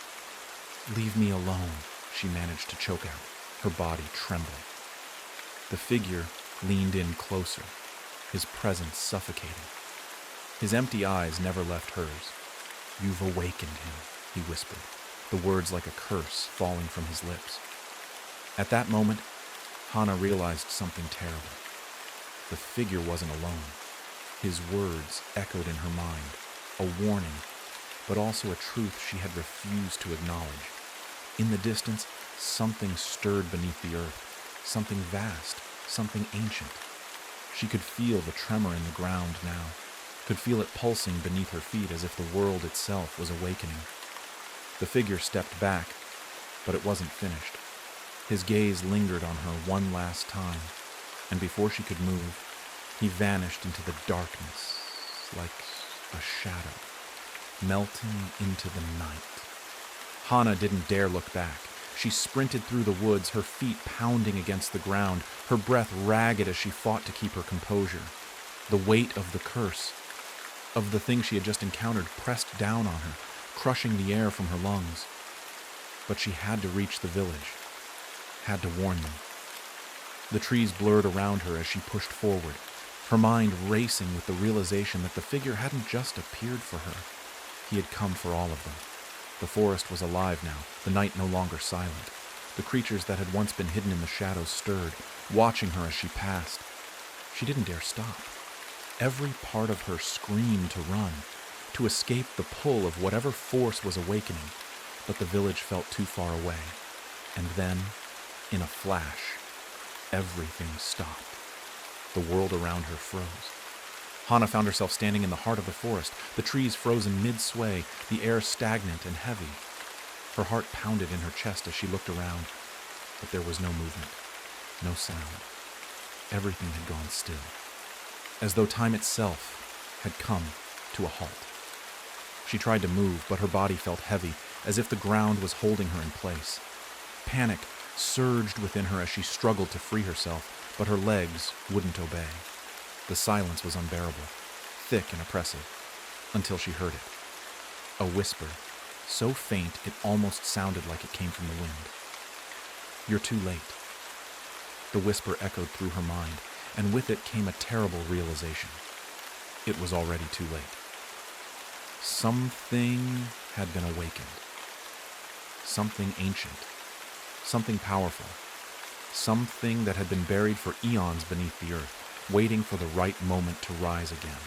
"Leave me alone," she managed to choke out, her body trembling. The figure leaned in closer, his presence suffocating. His empty eyes never left hers. "You've awakened him," he whispered, the words like a curse falling from his lips. At that moment, Hannah realized something terrible. The figure wasn't alone. His words echoed in her mind, a warning, but also a truth she had refused to acknowledge. In the distance, something stirred beneath the earth, something vast, something ancient. She could feel the tremor in the ground now, could feel it pulsing beneath her feet as if the world itself was awakening. The figure stepped back, but it wasn't finished. His gaze lingered on her one last time, and before she could move, he vanished into the darkness like a shadow, melting into the night. Hannah didn't dare look back. She sprinted through the woods, her feet pounding against the ground, her breath ragged as she fought to keep her composure. The weight of the curse of the thing she had just encountered pressed down on her, crushing the air from her lungs. But she had to reach the village, had to warn them. The trees blurred around her as she pushed forward, her mind racing with the realization that the figure hadn't just appeared for her. He had come for all of them. The forest was alive now, the night no longer silent. The creatures that had once been hidden in the shadows stirred, watching her as she passed. She didn't dare stop. Every part of her screamed to run, to escape the pull of whatever force was awakening, but the village felt too far away. And then, in a flash, everything stopped. The world around her froze. Hana found herself standing in the heart of the forest, the trees frozen mid-sway, the air stagnant and heavy. Her heart pounded in her chest as she looked around, but there was no movement, no sound. Everything had gone still, as though time itself had come to a halt. She tried to move, but her body felt heavy, as if the ground was holding her in place. Panic surged within her as she struggled to free herself, but her legs wouldn't obey. The silence was unbearable, thick and oppressive, until she heard it. A whisper, so faint it almost sounded like it came from the wind. "You're too late." The whisper echoed through her mind, and with it came a terrible realization. It was already too late. Something had been awakened. Something ancient. Something powerful. Something that had been buried for eons beneath the earth, waiting for the right moment to rise again.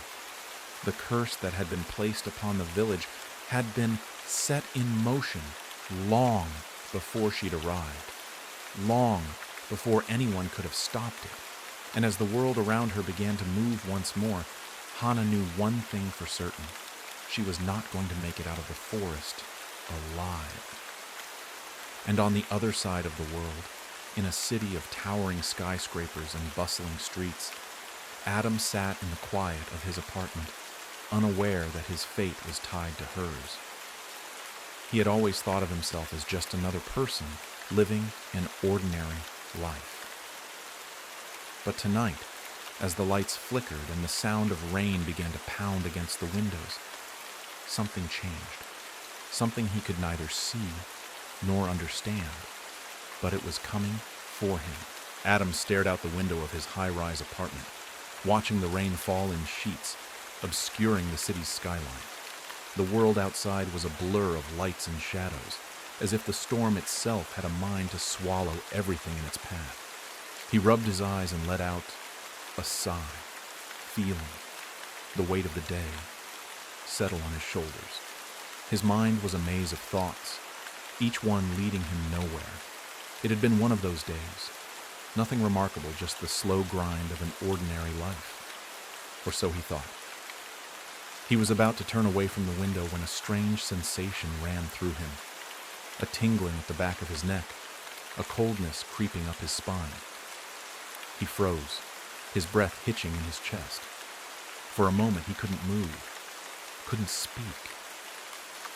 The curse that had been placed upon the village had been set in motion long before she'd arrived, long before anyone could have stopped it. And as the world around her began to move once more, Hana knew one thing for certain. She was not going to make it out of the forest alive. And on the other side of the world, in a city of towering skyscrapers and bustling streets, Adam sat in the quiet of his apartment, unaware that his fate was tied to hers. He had always thought of himself as just another person living an ordinary life. But tonight, as the lights flickered and the sound of rain began to pound against the windows, something changed. Something he could neither see nor understand, but it was coming for him. Adam stared out the window of his high-rise apartment, watching the rain fall in sheets, obscuring the city's skyline. The world outside was a blur of lights and shadows, as if the storm itself had a mind to swallow everything in its path. He rubbed his eyes and let out a sigh, feeling the weight of the day settle on his shoulders. His mind was a maze of thoughts, each one leading him nowhere. It had been one of those days. Nothing remarkable, just the slow grind of an ordinary life. Or so he thought. He was about to turn away from the window when a strange sensation ran through him. A tingling at the back of his neck, a coldness creeping up his spine. He froze, his breath hitching in his chest. For a moment he couldn't move, couldn't speak.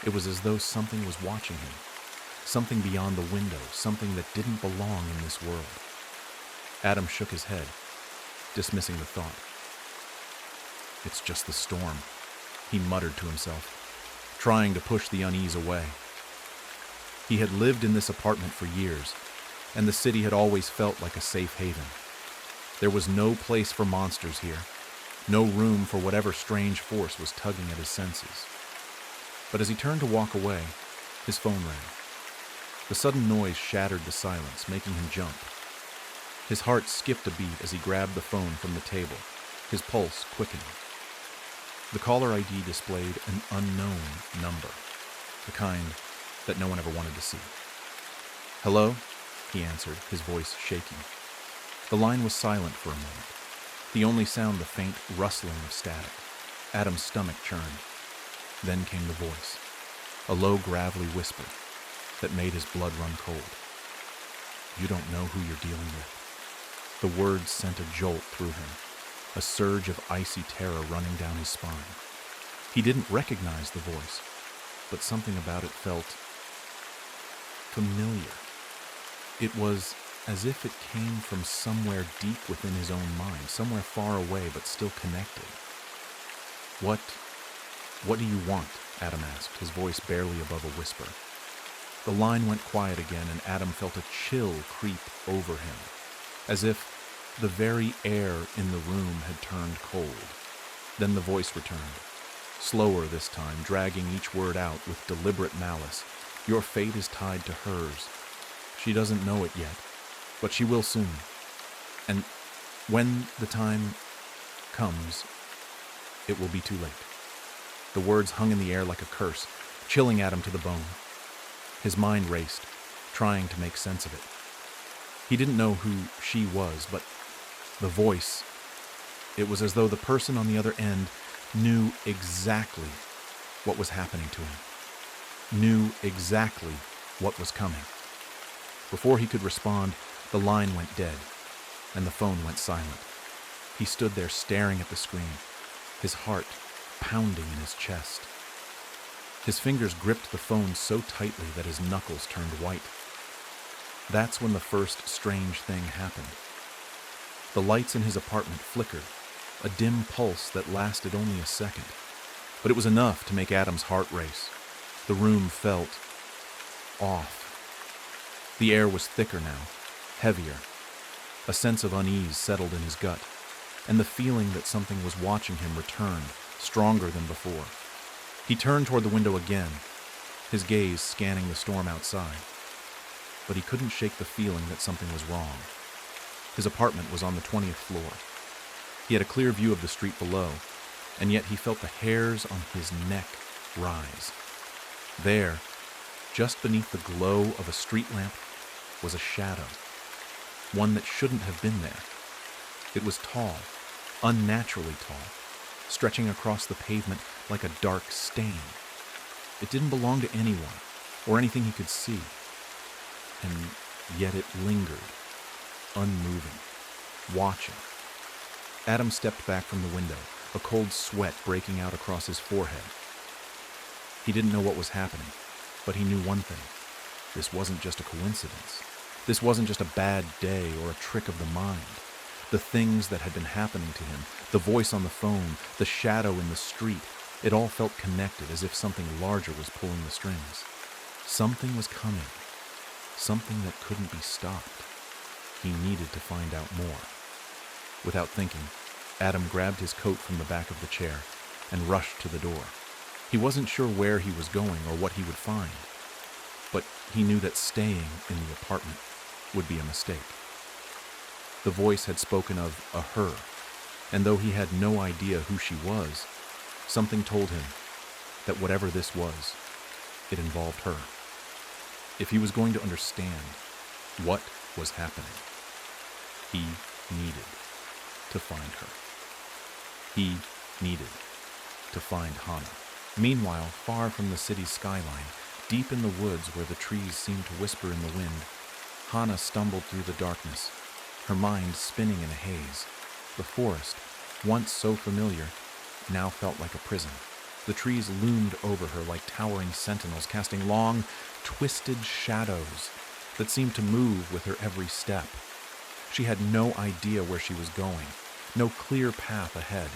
It was as though something was watching him, something beyond the window, something that didn't belong in this world. Adam shook his head, dismissing the thought. "It's just the storm," he muttered to himself, trying to push the unease away. He had lived in this apartment for years, and the city had always felt like a safe haven. There was no place for monsters here, no room for whatever strange force was tugging at his senses. But as he turned to walk away, his phone rang. The sudden noise shattered the silence, making him jump. His heart skipped a beat as he grabbed the phone from the table, his pulse quickening. The caller ID displayed an unknown number, the kind that no one ever wanted to see. "Hello?" he answered, his voice shaking. The line was silent for a moment, the only sound the faint rustling of static. Adam's stomach churned. Then came the voice, a low, gravelly whisper that made his blood run cold. "You don't know who you're dealing with." The words sent a jolt through him, a surge of icy terror running down his spine. He didn't recognize the voice, but something about it felt familiar. It was as if it came from somewhere deep within his own mind, somewhere far away but still connected. What "What do you want?" Adam asked, his voice barely above a whisper. The line went quiet again, and Adam felt a chill creep over him, as if the very air in the room had turned cold. Then the voice returned, slower this time, dragging each word out with deliberate malice. "Your fate is tied to hers. She doesn't know it yet, but she will soon. And when the time comes, it will be too late." The words hung in the air like a curse, chilling Adam to the bone. His mind raced, trying to make sense of it. He didn't know who she was, but the voice, it was as though the person on the other end knew exactly what was happening to him, knew exactly what was coming. Before he could respond, the line went dead, and the phone went silent. He stood there staring at the screen, his heart pounding in his chest. His fingers gripped the phone so tightly that his knuckles turned white. That's when the first strange thing happened. The lights in his apartment flickered, a dim pulse that lasted only a second. But it was enough to make Adam's heart race. The room felt off. The air was thicker now, heavier. A sense of unease settled in his gut, and the feeling that something was watching him returned, stronger than before. He turned toward the window again, his gaze scanning the storm outside. But he couldn't shake the feeling that something was wrong. His apartment was on the 20th floor. He had a clear view of the street below, and yet he felt the hairs on his neck rise. There, just beneath the glow of a street lamp, was a shadow, one that shouldn't have been there. It was tall, unnaturally tall, stretching across the pavement like a dark stain. It didn't belong to anyone, or anything he could see, and yet it lingered, unmoving, watching. Adam stepped back from the window, a cold sweat breaking out across his forehead. He didn't know what was happening, but he knew one thing. This wasn't just a coincidence. This wasn't just a bad day or a trick of the mind. The things that had been happening to him, the voice on the phone, the shadow in the street, it all felt connected, as if something larger was pulling the strings. Something was coming, something that couldn't be stopped. He needed to find out more. Without thinking, Adam grabbed his coat from the back of the chair and rushed to the door. He wasn't sure where he was going or what he would find, but he knew that staying in the apartment would be a mistake. The voice had spoken of a her, and though he had no idea who she was, something told him that whatever this was, it involved her. If he was going to understand what was happening, he needed to find her. He needed to find Hana. Meanwhile, far from the city's skyline, deep in the woods where the trees seemed to whisper in the wind, Hana stumbled through the darkness, her mind spinning in a haze. The forest, once so familiar, now felt like a prison. The trees loomed over her like towering sentinels, casting long, twisted shadows that seemed to move with her every step. She had no idea where she was going, no clear path ahead.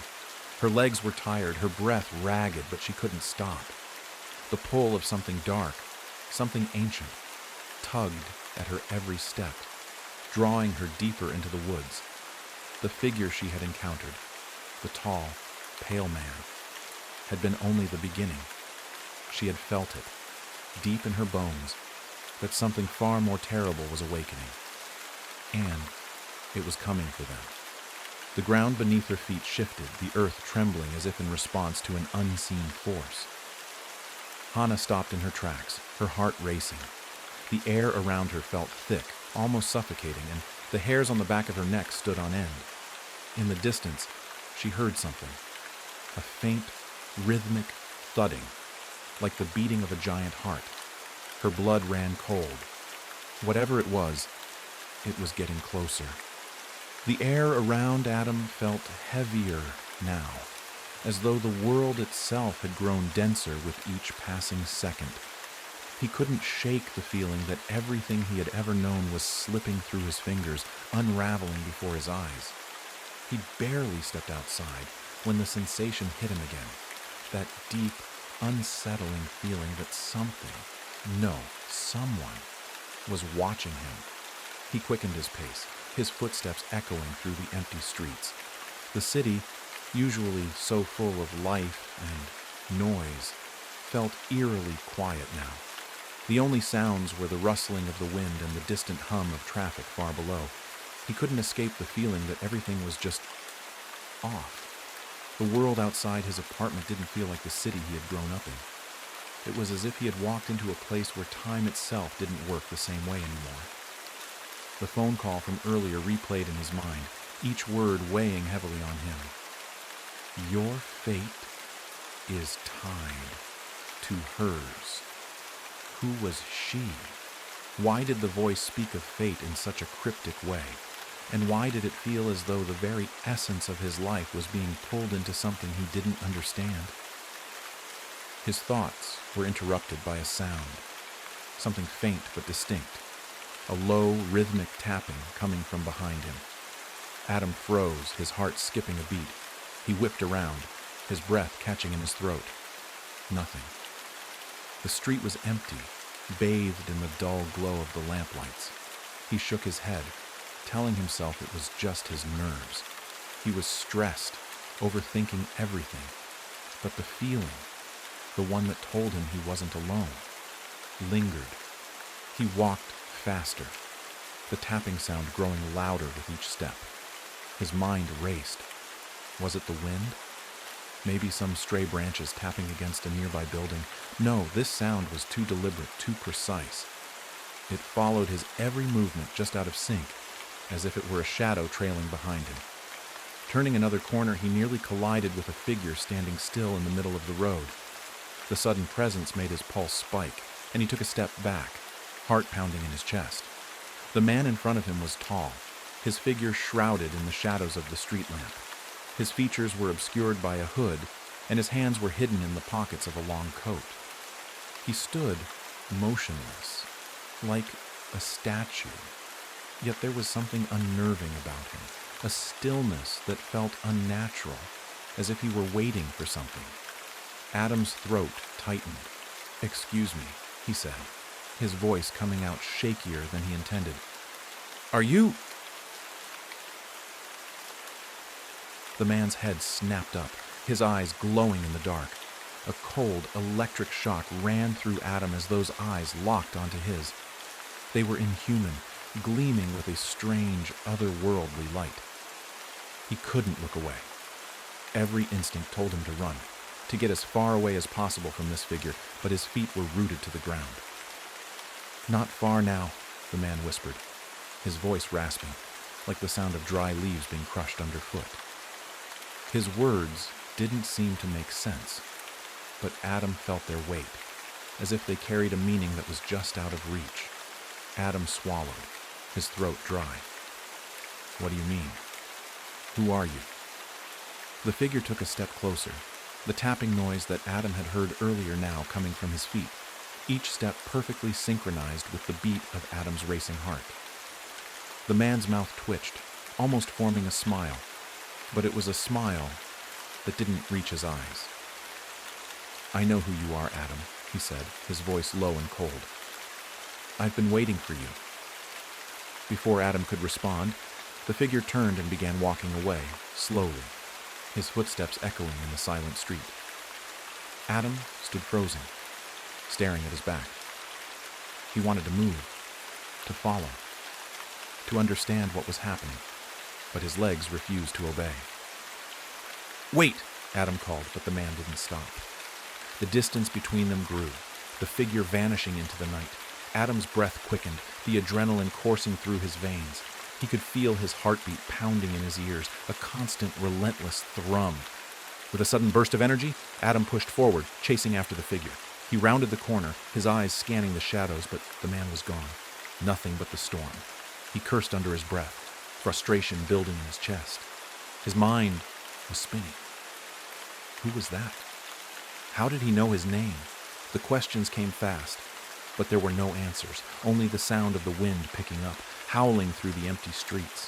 Her legs were tired, her breath ragged, but she couldn't stop. The pull of something dark, something ancient, tugged at her every step, drawing her deeper into the woods. The figure she had encountered, the tall, pale man, had been only the beginning. She had felt it, deep in her bones, that something far more terrible was awakening. And it was coming for them. The ground beneath her feet shifted, the earth trembling as if in response to an unseen force. Hana stopped in her tracks, her heart racing. The air around her felt thick, almost suffocating, and the hairs on the back of her neck stood on end. In the distance, she heard something, a faint, rhythmic thudding, like the beating of a giant heart. Her blood ran cold. Whatever it was getting closer. The air around Adam felt heavier now, as though the world itself had grown denser with each passing second. He couldn't shake the feeling that everything he had ever known was slipping through his fingers, unraveling before his eyes. He barely stepped outside when the sensation hit him again, that deep, unsettling feeling that something, no, someone, was watching him. He quickened his pace, his footsteps echoing through the empty streets. The city, usually so full of life and noise, felt eerily quiet now. The only sounds were the rustling of the wind and the distant hum of traffic far below. He couldn't escape the feeling that everything was just off. The world outside his apartment didn't feel like the city he had grown up in. It was as if he had walked into a place where time itself didn't work the same way anymore. The phone call from earlier replayed in his mind, each word weighing heavily on him. Your fate is tied to hers. Who was she? Why did the voice speak of fate in such a cryptic way? And why did it feel as though the very essence of his life was being pulled into something he didn't understand? His thoughts were interrupted by a sound, something faint but distinct, a low, rhythmic tapping coming from behind him. Adam froze, his heart skipping a beat. He whipped around, his breath catching in his throat. Nothing. The street was empty, bathed in the dull glow of the lamplights. He shook his head, telling himself it was just his nerves. He was stressed, overthinking everything. But the feeling, the one that told him he wasn't alone, lingered. He walked faster, the tapping sound growing louder with each step. His mind raced. Was it the wind? Maybe some stray branches tapping against a nearby building. No, this sound was too deliberate, too precise. It followed his every movement just out of sync, as if it were a shadow trailing behind him. Turning another corner, he nearly collided with a figure standing still in the middle of the road. The sudden presence made his pulse spike, and he took a step back, heart pounding in his chest. The man in front of him was tall, his figure shrouded in the shadows of the street lamp. His features were obscured by a hood, and his hands were hidden in the pockets of a long coat. He stood motionless, like a statue, yet there was something unnerving about him, a stillness that felt unnatural, as if he were waiting for something. Adam's throat tightened. "Excuse me," he said, his voice coming out shakier than he intended. "Are you—" The man's head snapped up, his eyes glowing in the dark. A cold, electric shock ran through Adam as those eyes locked onto his. They were inhuman, gleaming with a strange, otherworldly light. He couldn't look away. Every instinct told him to run, to get as far away as possible from this figure, but his feet were rooted to the ground. "Not far now," the man whispered, his voice rasping, like the sound of dry leaves being crushed underfoot. His words didn't seem to make sense, but Adam felt their weight, as if they carried a meaning that was just out of reach. Adam swallowed, his throat dry. "What do you mean? Who are you?" The figure took a step closer, the tapping noise that Adam had heard earlier now coming from his feet, each step perfectly synchronized with the beat of Adam's racing heart. The man's mouth twitched, almost forming a smile, but it was a smile that didn't reach his eyes. "I know who you are, Adam," he said, his voice low and cold. "I've been waiting for you." Before Adam could respond, the figure turned and began walking away, slowly, his footsteps echoing in the silent street. Adam stood frozen, staring at his back. He wanted to move, to follow, to understand what was happening, but his legs refused to obey. "Wait!" Adam called, but the man didn't stop. The distance between them grew, the figure vanishing into the night. Adam's breath quickened, the adrenaline coursing through his veins. He could feel his heartbeat pounding in his ears, a constant, relentless thrum. With a sudden burst of energy, Adam pushed forward, chasing after the figure. He rounded the corner, his eyes scanning the shadows, but the man was gone. Nothing but the storm. He cursed under his breath, frustration building in his chest. His mind was spinning. Who was that? How did he know his name? The questions came fast, but there were no answers, only the sound of the wind picking up, howling through the empty streets.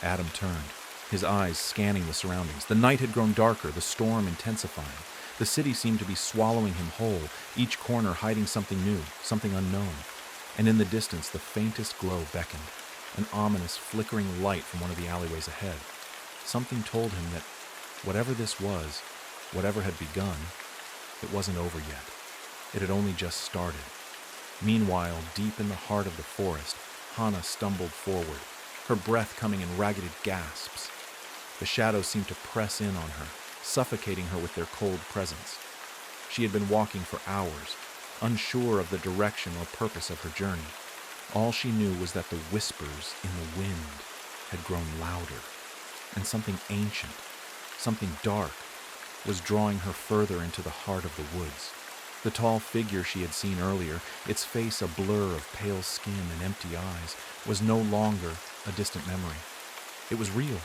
Adam turned, his eyes scanning the surroundings. The night had grown darker, the storm intensifying. The city seemed to be swallowing him whole, each corner hiding something new, something unknown. And in the distance, the faintest glow beckoned, an ominous, flickering light from one of the alleyways ahead. Something told him that whatever this was, whatever had begun, it wasn't over yet. It had only just started. Meanwhile, deep in the heart of the forest, Hana stumbled forward, her breath coming in ragged gasps. The shadows seemed to press in on her, suffocating her with their cold presence. She had been walking for hours, unsure of the direction or purpose of her journey. All she knew was that the whispers in the wind had grown louder, and something ancient, something dark, was drawing her further into the heart of the woods. The tall figure she had seen earlier, its face a blur of pale skin and empty eyes, was no longer a distant memory. It was real.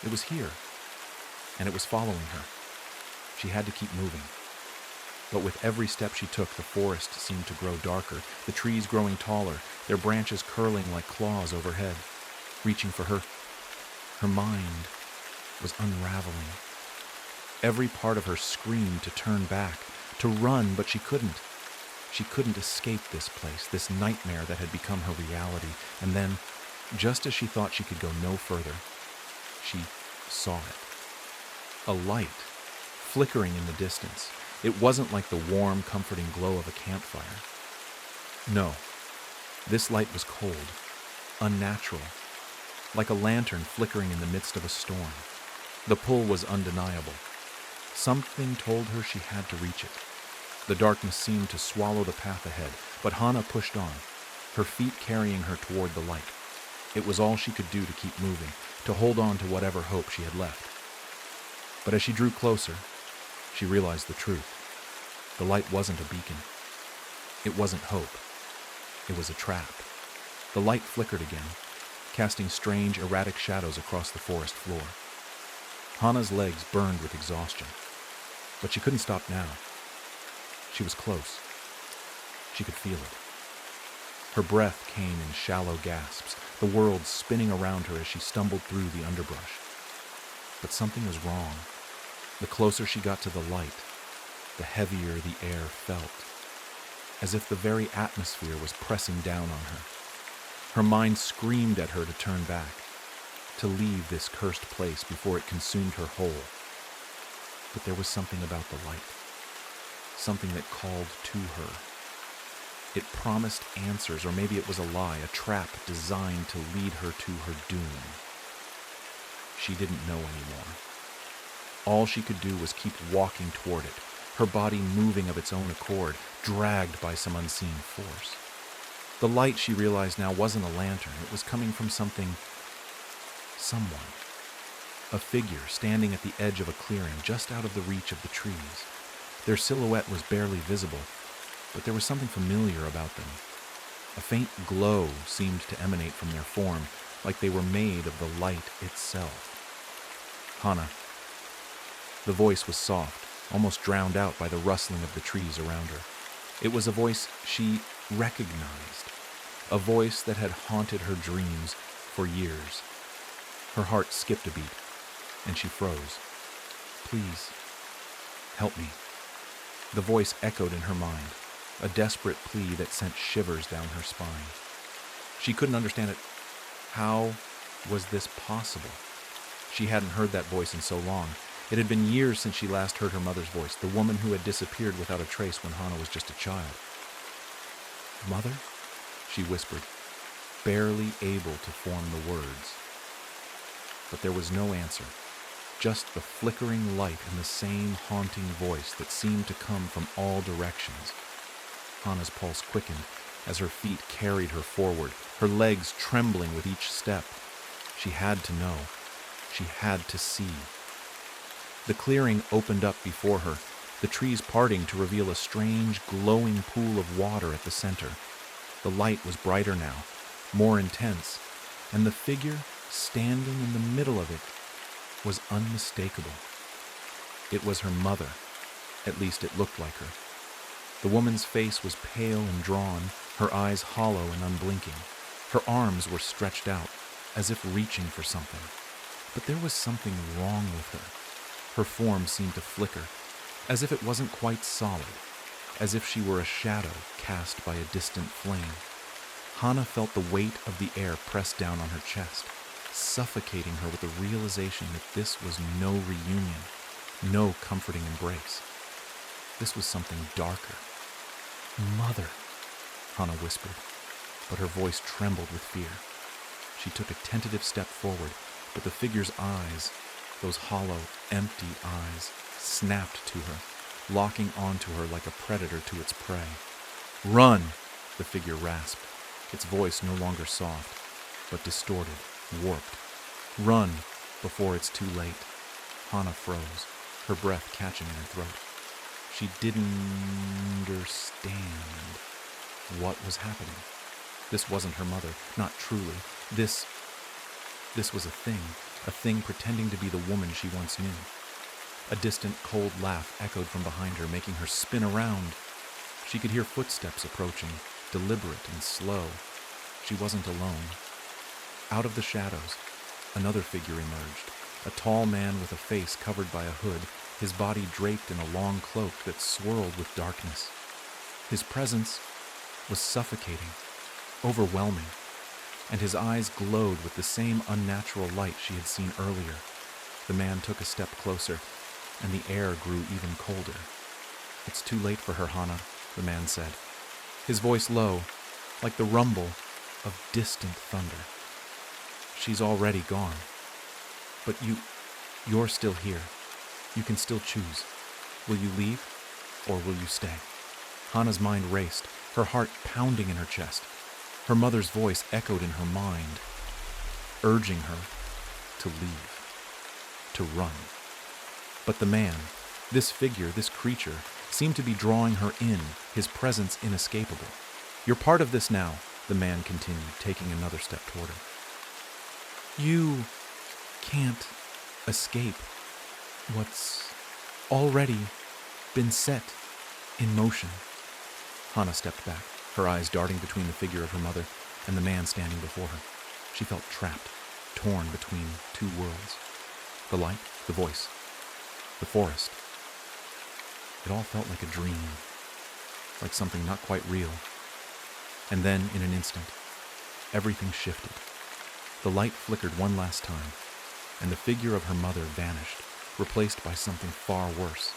It was here, and it was following her. She had to keep moving. But with every step she took, the forest seemed to grow darker, the trees growing taller, their branches curling like claws overhead, reaching for her. Her mind was unraveling. Every part of her screamed to turn back, to run, but she couldn't. She couldn't escape this place, this nightmare that had become her reality. And then, just as she thought she could go no further, she saw it. A light, flickering in the distance. It wasn't like the warm, comforting glow of a campfire. No, this light was cold, unnatural, like a lantern flickering in the midst of a storm. The pull was undeniable. Something told her she had to reach it. The darkness seemed to swallow the path ahead, but Hana pushed on, her feet carrying her toward the light. It was all she could do to keep moving, to hold on to whatever hope she had left. But as she drew closer, she realized the truth. The light wasn't a beacon. It wasn't hope. It was a trap. The light flickered again, casting strange, erratic shadows across the forest floor. Hana's legs burned with exhaustion, but she couldn't stop now. She was close. She could feel it. Her breath came in shallow gasps, the world spinning around her as she stumbled through the underbrush. But something was wrong. The closer she got to the light, the heavier the air felt, as if the very atmosphere was pressing down on her. Her mind screamed at her to turn back, to leave this cursed place before it consumed her whole. But there was something about the light, something that called to her. It promised answers, or maybe it was a lie, a trap designed to lead her to her doom. She didn't know anymore. All she could do was keep walking toward it, her body moving of its own accord, dragged by some unseen force. The light, she realized now, wasn't a lantern. It was coming from someone. A figure standing at the edge of a clearing, just out of the reach of the trees. Their silhouette was barely visible, but there was something familiar about them. A faint glow seemed to emanate from their form, like they were made of the light itself. Hana. The voice was soft, almost drowned out by the rustling of the trees around her. It was a voice she recognized, a voice that had haunted her dreams for years. Her heart skipped a beat, and she froze. Please, help me. The voice echoed in her mind, a desperate plea that sent shivers down her spine. She couldn't understand it. How was this possible? She hadn't heard that voice in so long. It had been years since she last heard her mother's voice, the woman who had disappeared without a trace when Hana was just a child. Mother? She whispered, barely able to form the words. But there was no answer, just the flickering light and the same haunting voice that seemed to come from all directions. Hana's pulse quickened as her feet carried her forward, her legs trembling with each step. She had to know. She had to see. The clearing opened up before her, the trees parting to reveal a strange, glowing pool of water at the center. The light was brighter now, more intense, and the figure standing in the middle of it was unmistakable. It was her mother. At least it looked like her. The woman's face was pale and drawn, her eyes hollow and unblinking. Her arms were stretched out, as if reaching for something. But there was something wrong with her. Her form seemed to flicker, as if it wasn't quite solid, as if she were a shadow cast by a distant flame. Hana felt the weight of the air press down on her chest, suffocating her with the realization that this was no reunion, no comforting embrace. This was something darker. "Mother," Hana whispered, but her voice trembled with fear. She took a tentative step forward, but the figure's eyes, those hollow, empty eyes, snapped to her, locking onto her like a predator to its prey. "Run!" the figure rasped, its voice no longer soft, but distorted, warped. "Run before it's too late." Hana froze, her breath catching in her throat. She didn't understand what was happening. This wasn't her mother, not truly. This was a thing pretending to be the woman she once knew. A distant, cold laugh echoed from behind her, making her spin around. She could hear footsteps approaching, deliberate and slow. She wasn't alone. Out of the shadows, another figure emerged, a tall man with a face covered by a hood, his body draped in a long cloak that swirled with darkness. His presence was suffocating, overwhelming, and his eyes glowed with the same unnatural light she had seen earlier. The man took a step closer, and the air grew even colder. "It's too late for her, Hana," the man said, his voice low, like the rumble of distant thunder. "She's already gone. But you're still here. You can still choose. Will you leave, or will you stay?" Hana's mind raced, her heart pounding in her chest. Her mother's voice echoed in her mind, urging her to leave, to run. But the man, this figure, this creature, seemed to be drawing her in, his presence inescapable. "You're part of this now," the man continued, taking another step toward her. "You can't escape what's already been set in motion." Hana stepped back, her eyes darting between the figure of her mother and the man standing before her. She felt trapped, torn between two worlds. The light, the voice, the forest. It all felt like a dream, like something not quite real. And then, in an instant, everything shifted. The light flickered one last time, and the figure of her mother vanished, replaced by something far worse.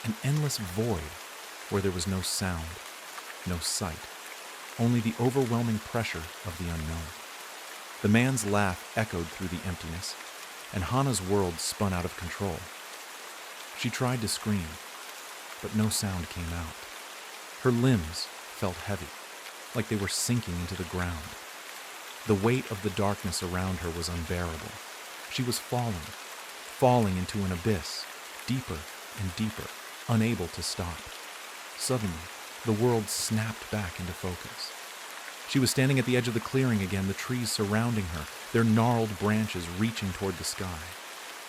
An endless void where there was no sound, no sight, only the overwhelming pressure of the unknown. The man's laugh echoed through the emptiness, and Hana's world spun out of control. She tried to scream, but no sound came out. Her limbs felt heavy, like they were sinking into the ground. The weight of the darkness around her was unbearable. She was falling into an abyss, deeper and deeper, unable to stop. Suddenly, the world snapped back into focus. She was standing at the edge of the clearing again, the trees surrounding her, their gnarled branches reaching toward the sky.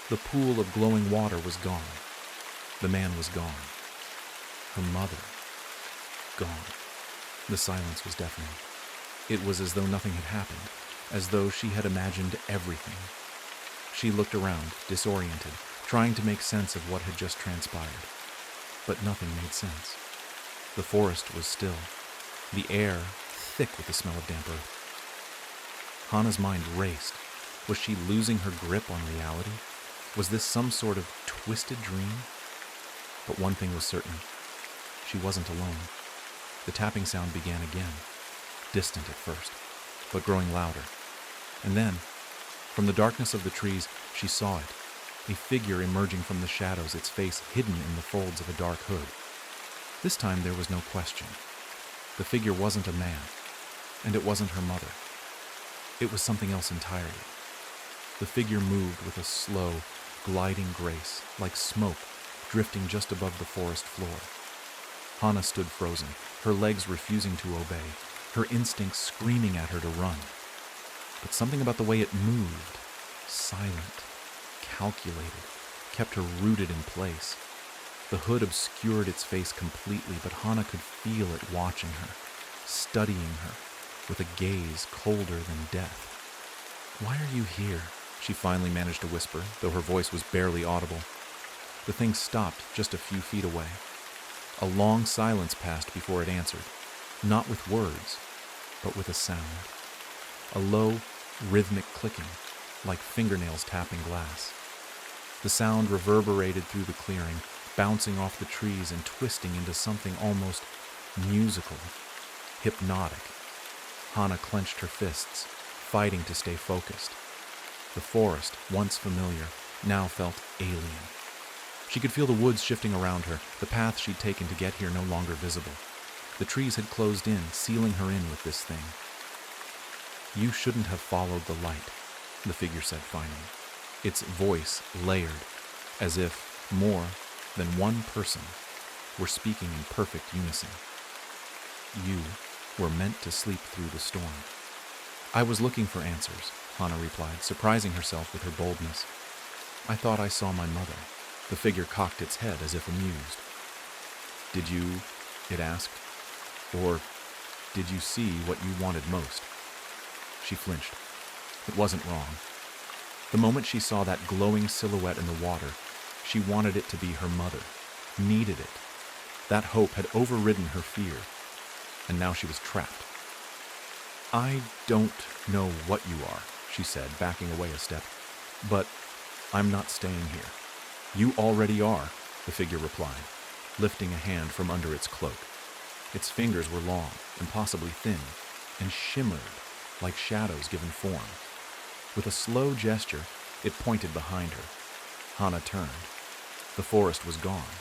The pool of glowing water was gone. The man was gone. Her mother, gone. The silence was deafening. It was as though nothing had happened, as though she had imagined everything. She looked around, disoriented, trying to make sense of what had just transpired. But nothing made sense. The forest was still, the air thick with the smell of damp earth. Hana's mind raced. Was she losing her grip on reality? Was this some sort of twisted dream? But one thing was certain. She wasn't alone. The tapping sound began again, distant at first, but growing louder. And then, from the darkness of the trees, she saw it, a figure emerging from the shadows, its face hidden in the folds of a dark hood. This time there was no question. The figure wasn't a man, and it wasn't her mother. It was something else entirely. The figure moved with a slow, gliding grace, like smoke drifting just above the forest floor. Hana stood frozen, her legs refusing to obey, her instincts screaming at her to run. But something about the way it moved, silent, calculated, kept her rooted in place. The hood obscured its face completely, but Hana could feel it watching her, studying her, with a gaze colder than death. "Why are you here?" she finally managed to whisper, though her voice was barely audible. the thing stopped just a few feet away. A long silence passed before it answered, not with words, but with a sound. A low, rhythmic clicking, like fingernails tapping glass. The sound reverberated through the clearing, bouncing off the trees and twisting into something almost musical, hypnotic. Hana clenched her fists, fighting to stay focused. The forest, once familiar, now felt alien. She could feel the woods shifting around her, the path she'd taken to get here no longer visible. The trees had closed in, sealing her in with this thing. "You shouldn't have followed the light," the figure said finally, its voice layered, as if more than one person were speaking in perfect unison. "You were meant to sleep through the storm." "I was looking for answers," Hana replied, surprising herself with her boldness. "I thought I saw my mother." The figure cocked its head as if amused. "Did you?" it asked. "Or did you see what you wanted most?" She flinched. It wasn't wrong. The moment she saw that glowing silhouette in the water, she wanted it to be her mother, needed it. That hope had overridden her fear, and now she was trapped. "I don't know what you are," she said, backing away a step, "but I'm not staying here." "You already are," the figure replied, lifting a hand from under its cloak. Its fingers were long, impossibly thin, and shimmered like shadows given form. With a slow gesture, it pointed behind her. Hana turned. The forest was gone.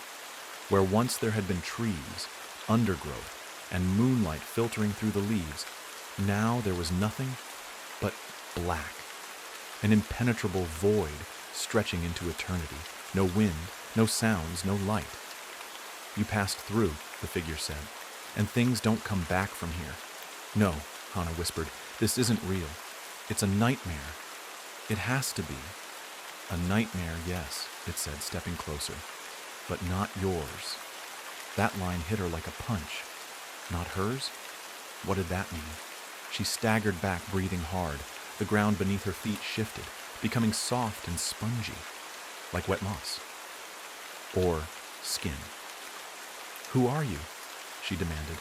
Where once there had been trees, undergrowth, and moonlight filtering through the leaves, now there was nothing but black. An impenetrable void stretching into eternity. No wind, no sounds, no light. "You passed through," the figure said, "and things don't come back from here." "No," Hana whispered, "this isn't real. It's a nightmare. It has to be." "A nightmare, yes," it said, stepping closer, "but not yours." That line hit her like a punch. Not hers? What did that mean? She staggered back, breathing hard. The ground beneath her feet shifted, becoming soft and spongy, like wet moss. Or skin. "Who are you?" she demanded.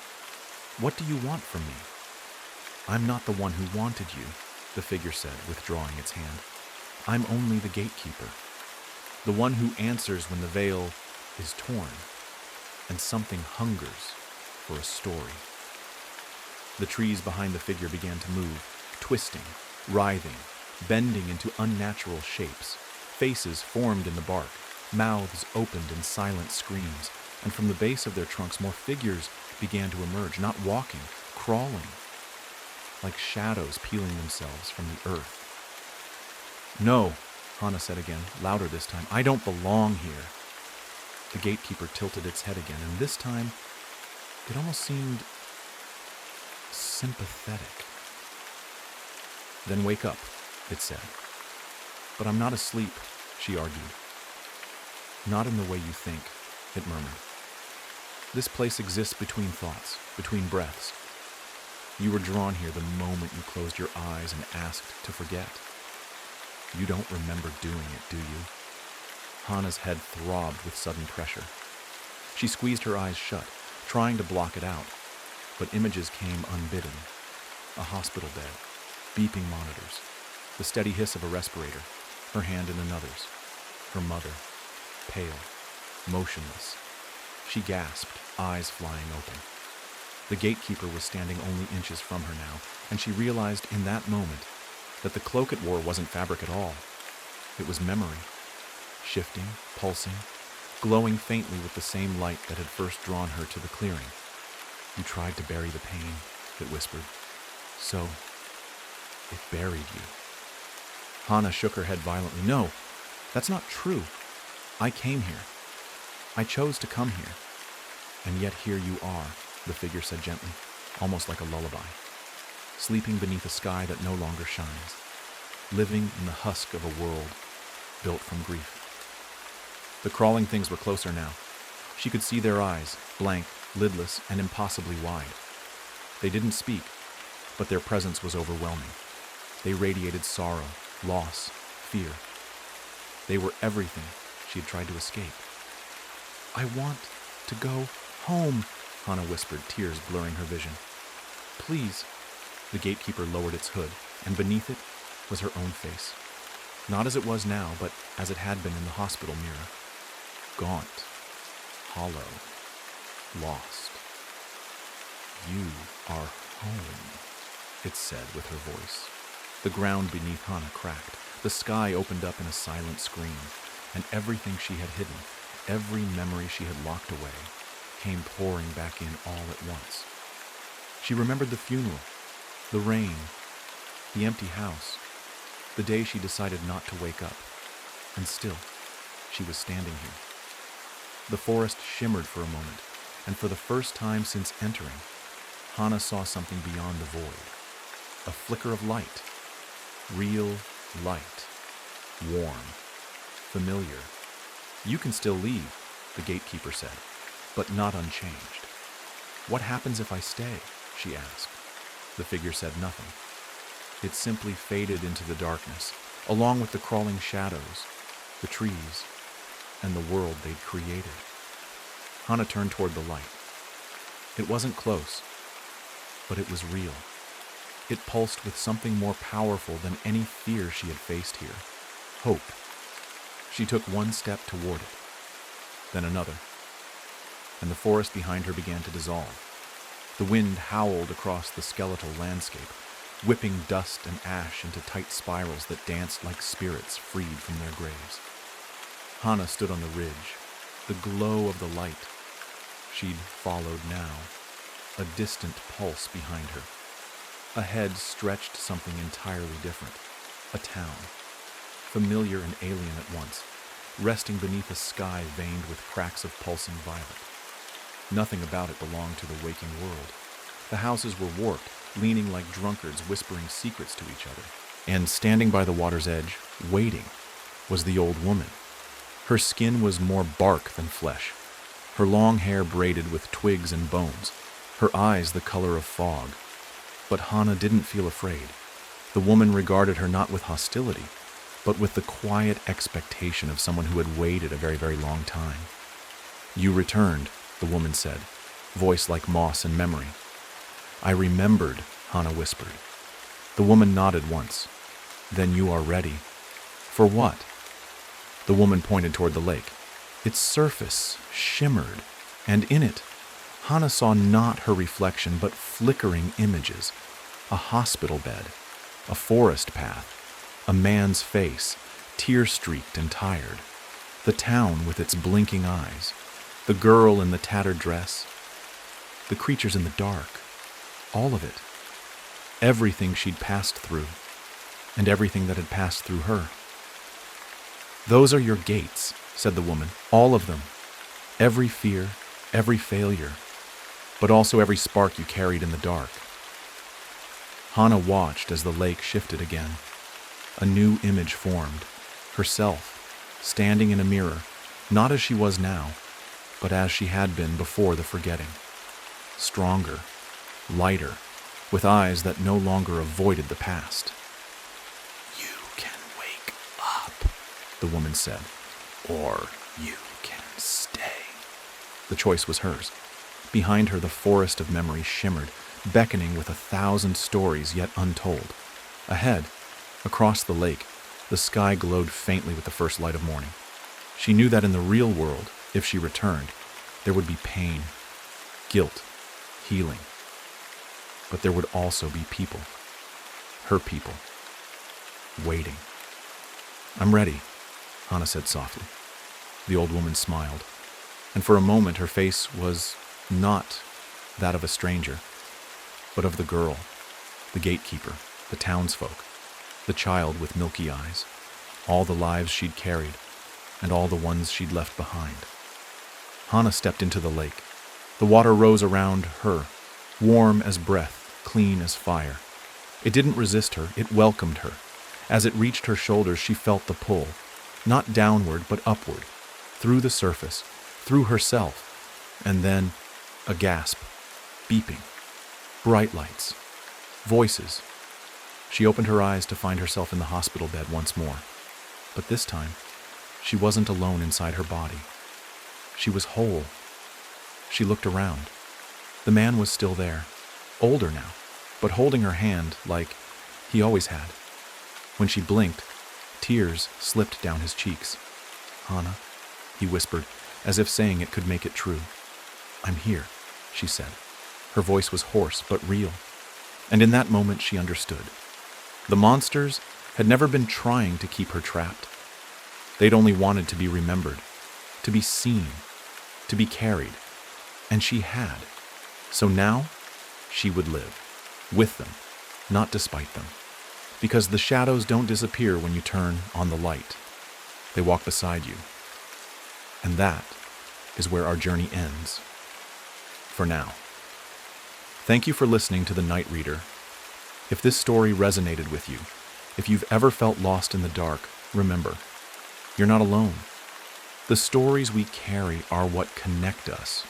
"What do you want from me?" "I'm not the one who wanted you," the figure said, withdrawing its hand. "I'm only the gatekeeper, the one who answers when the veil is torn, and something hungers for a story." The trees behind the figure began to move, twisting, writhing, bending into unnatural shapes. Faces formed in the bark, mouths opened in silent screams, and from the base of their trunks more figures began to emerge, not walking, crawling, like shadows peeling themselves from the earth. "No," Hana said again, louder this time, "I don't belong here." The gatekeeper tilted its head again, and this time it almost seemed sympathetic. "Then wake up," it said. "But I'm not asleep," she argued. "Not in the way you think," it murmured. "This place exists between thoughts, between breaths. You were drawn here the moment you closed your eyes and asked to forget. You don't remember doing it, do you?" Hana's head throbbed with sudden pressure. She squeezed her eyes shut, trying to block it out, but images came unbidden. A hospital bed, beeping monitors, the steady hiss of a respirator, her hand in another's. Her mother, pale, motionless. She gasped, eyes flying open. The gatekeeper was standing only inches from her now, and she realized in that moment that the cloak it wore wasn't fabric at all. It was memory, shifting, pulsing, glowing faintly with the same light that had first drawn her to the clearing. "You tried to bury the pain," it whispered. "So, it buried you." Hana shook her head violently. "No, that's not true. I came here. I chose to come here. And yet here you are," the figure said gently, almost like a lullaby. "Sleeping beneath a sky that no longer shines. Living in the husk of a world built from grief." The crawling things were closer now. She could see their eyes, blank, lidless, and impossibly wide. They didn't speak, but their presence was overwhelming. They radiated sorrow, loss, fear. They were everything she had tried to escape. I want to go home, Hana whispered, tears blurring her vision. Please. The gatekeeper lowered its hood, and beneath it was her own face. Not as it was now, but as it had been in the hospital mirror. Gaunt, hollow, lost. You are home, it said with her voice. The ground beneath Hana cracked. The sky opened up in a silent scream, and everything she had hidden, every memory she had locked away, came pouring back in all at once. She remembered the funeral, the rain, the empty house, the day she decided not to wake up, and still, she was standing here. The forest shimmered for a moment, and for the first time since entering, Hana saw something beyond the void. A flicker of light. Real light. Warm. Familiar. You can still leave, the gatekeeper said, but not unchanged. What happens if I stay? She asked. The figure said nothing. It simply faded into the darkness, along with the crawling shadows, the trees, and the world they'd created. Hana turned toward the light. It wasn't close, but it was real. It pulsed with something more powerful than any fear she had faced here. Hope. She took one step toward it, then another, and the forest behind her began to dissolve. The wind howled across the skeletal landscape, whipping dust and ash into tight spirals that danced like spirits freed from their graves. Hana stood on the ridge, the glow of the light she'd followed now, a distant pulse behind her. Ahead stretched something entirely different, a town, familiar and alien at once, resting beneath a sky veined with cracks of pulsing violet. Nothing about it belonged to the waking world. The houses were warped, leaning like drunkards whispering secrets to each other. And standing by the water's edge, waiting, was the old woman. Her skin was more bark than flesh, her long hair braided with twigs and bones, her eyes the color of fog. But Hana didn't feel afraid. The woman regarded her not with hostility, but with the quiet expectation of someone who had waited a very, very long time. You returned, the woman said, voice like moss and memory. I remembered, Hana whispered. The woman nodded once. Then you are ready. For what? The woman pointed toward the lake. Its surface shimmered, and in it, Hana saw not her reflection, but flickering images. A hospital bed, a forest path, a man's face, tear-streaked and tired. The town with its blinking eyes, the girl in the tattered dress, the creatures in the dark, all of it. Everything she'd passed through, and everything that had passed through her. Those are your gates, said the woman, all of them. Every fear, every failure, but also every spark you carried in the dark. Hana watched as the lake shifted again. A new image formed, herself, standing in a mirror, not as she was now, but as she had been before the forgetting. Stronger, lighter, with eyes that no longer avoided the past. You can wake up, the woman said, or you can stay. The choice was hers. Behind her, the forest of memory shimmered, beckoning with 1,000 stories yet untold. Ahead, across the lake, the sky glowed faintly with the first light of morning. She knew that in the real world, if she returned, there would be pain, guilt, healing. But there would also be people, her people, waiting. I'm ready, Hana said softly. The old woman smiled, and for a moment her face was not that of a stranger, but of the girl, the gatekeeper, the townsfolk, the child with milky eyes, all the lives she'd carried, and all the ones she'd left behind. Hana stepped into the lake. The water rose around her, warm as breath, clean as fire. It didn't resist her, it welcomed her. As it reached her shoulders, she felt the pull, not downward, but upward, through the surface, through herself, and then a gasp, beeping, bright lights, voices. She opened her eyes to find herself in the hospital bed once more. But this time, she wasn't alone inside her body. She was whole. She looked around. The man was still there, older now, but holding her hand like he always had. When she blinked, tears slipped down his cheeks. "Hannah," he whispered, as if saying it could make it true. "I'm here," she said. Her voice was hoarse but real, and in that moment she understood. The monsters had never been trying to keep her trapped. They'd only wanted to be remembered, to be seen, to be carried, and she had. So now, she would live, with them, not despite them. Because the shadows don't disappear when you turn on the light. They walk beside you. And that is where our journey ends. For now. Thank you for listening to The Night Reader. If this story resonated with you, if you've ever felt lost in the dark, remember, you're not alone. The stories we carry are what connect us.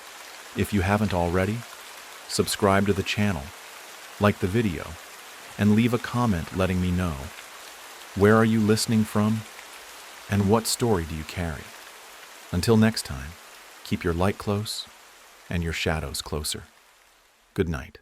If you haven't already, subscribe to the channel, like the video, and leave a comment letting me know. Where are you listening from? And what story do you carry? Until next time, keep your light close and your shadows closer. Good night.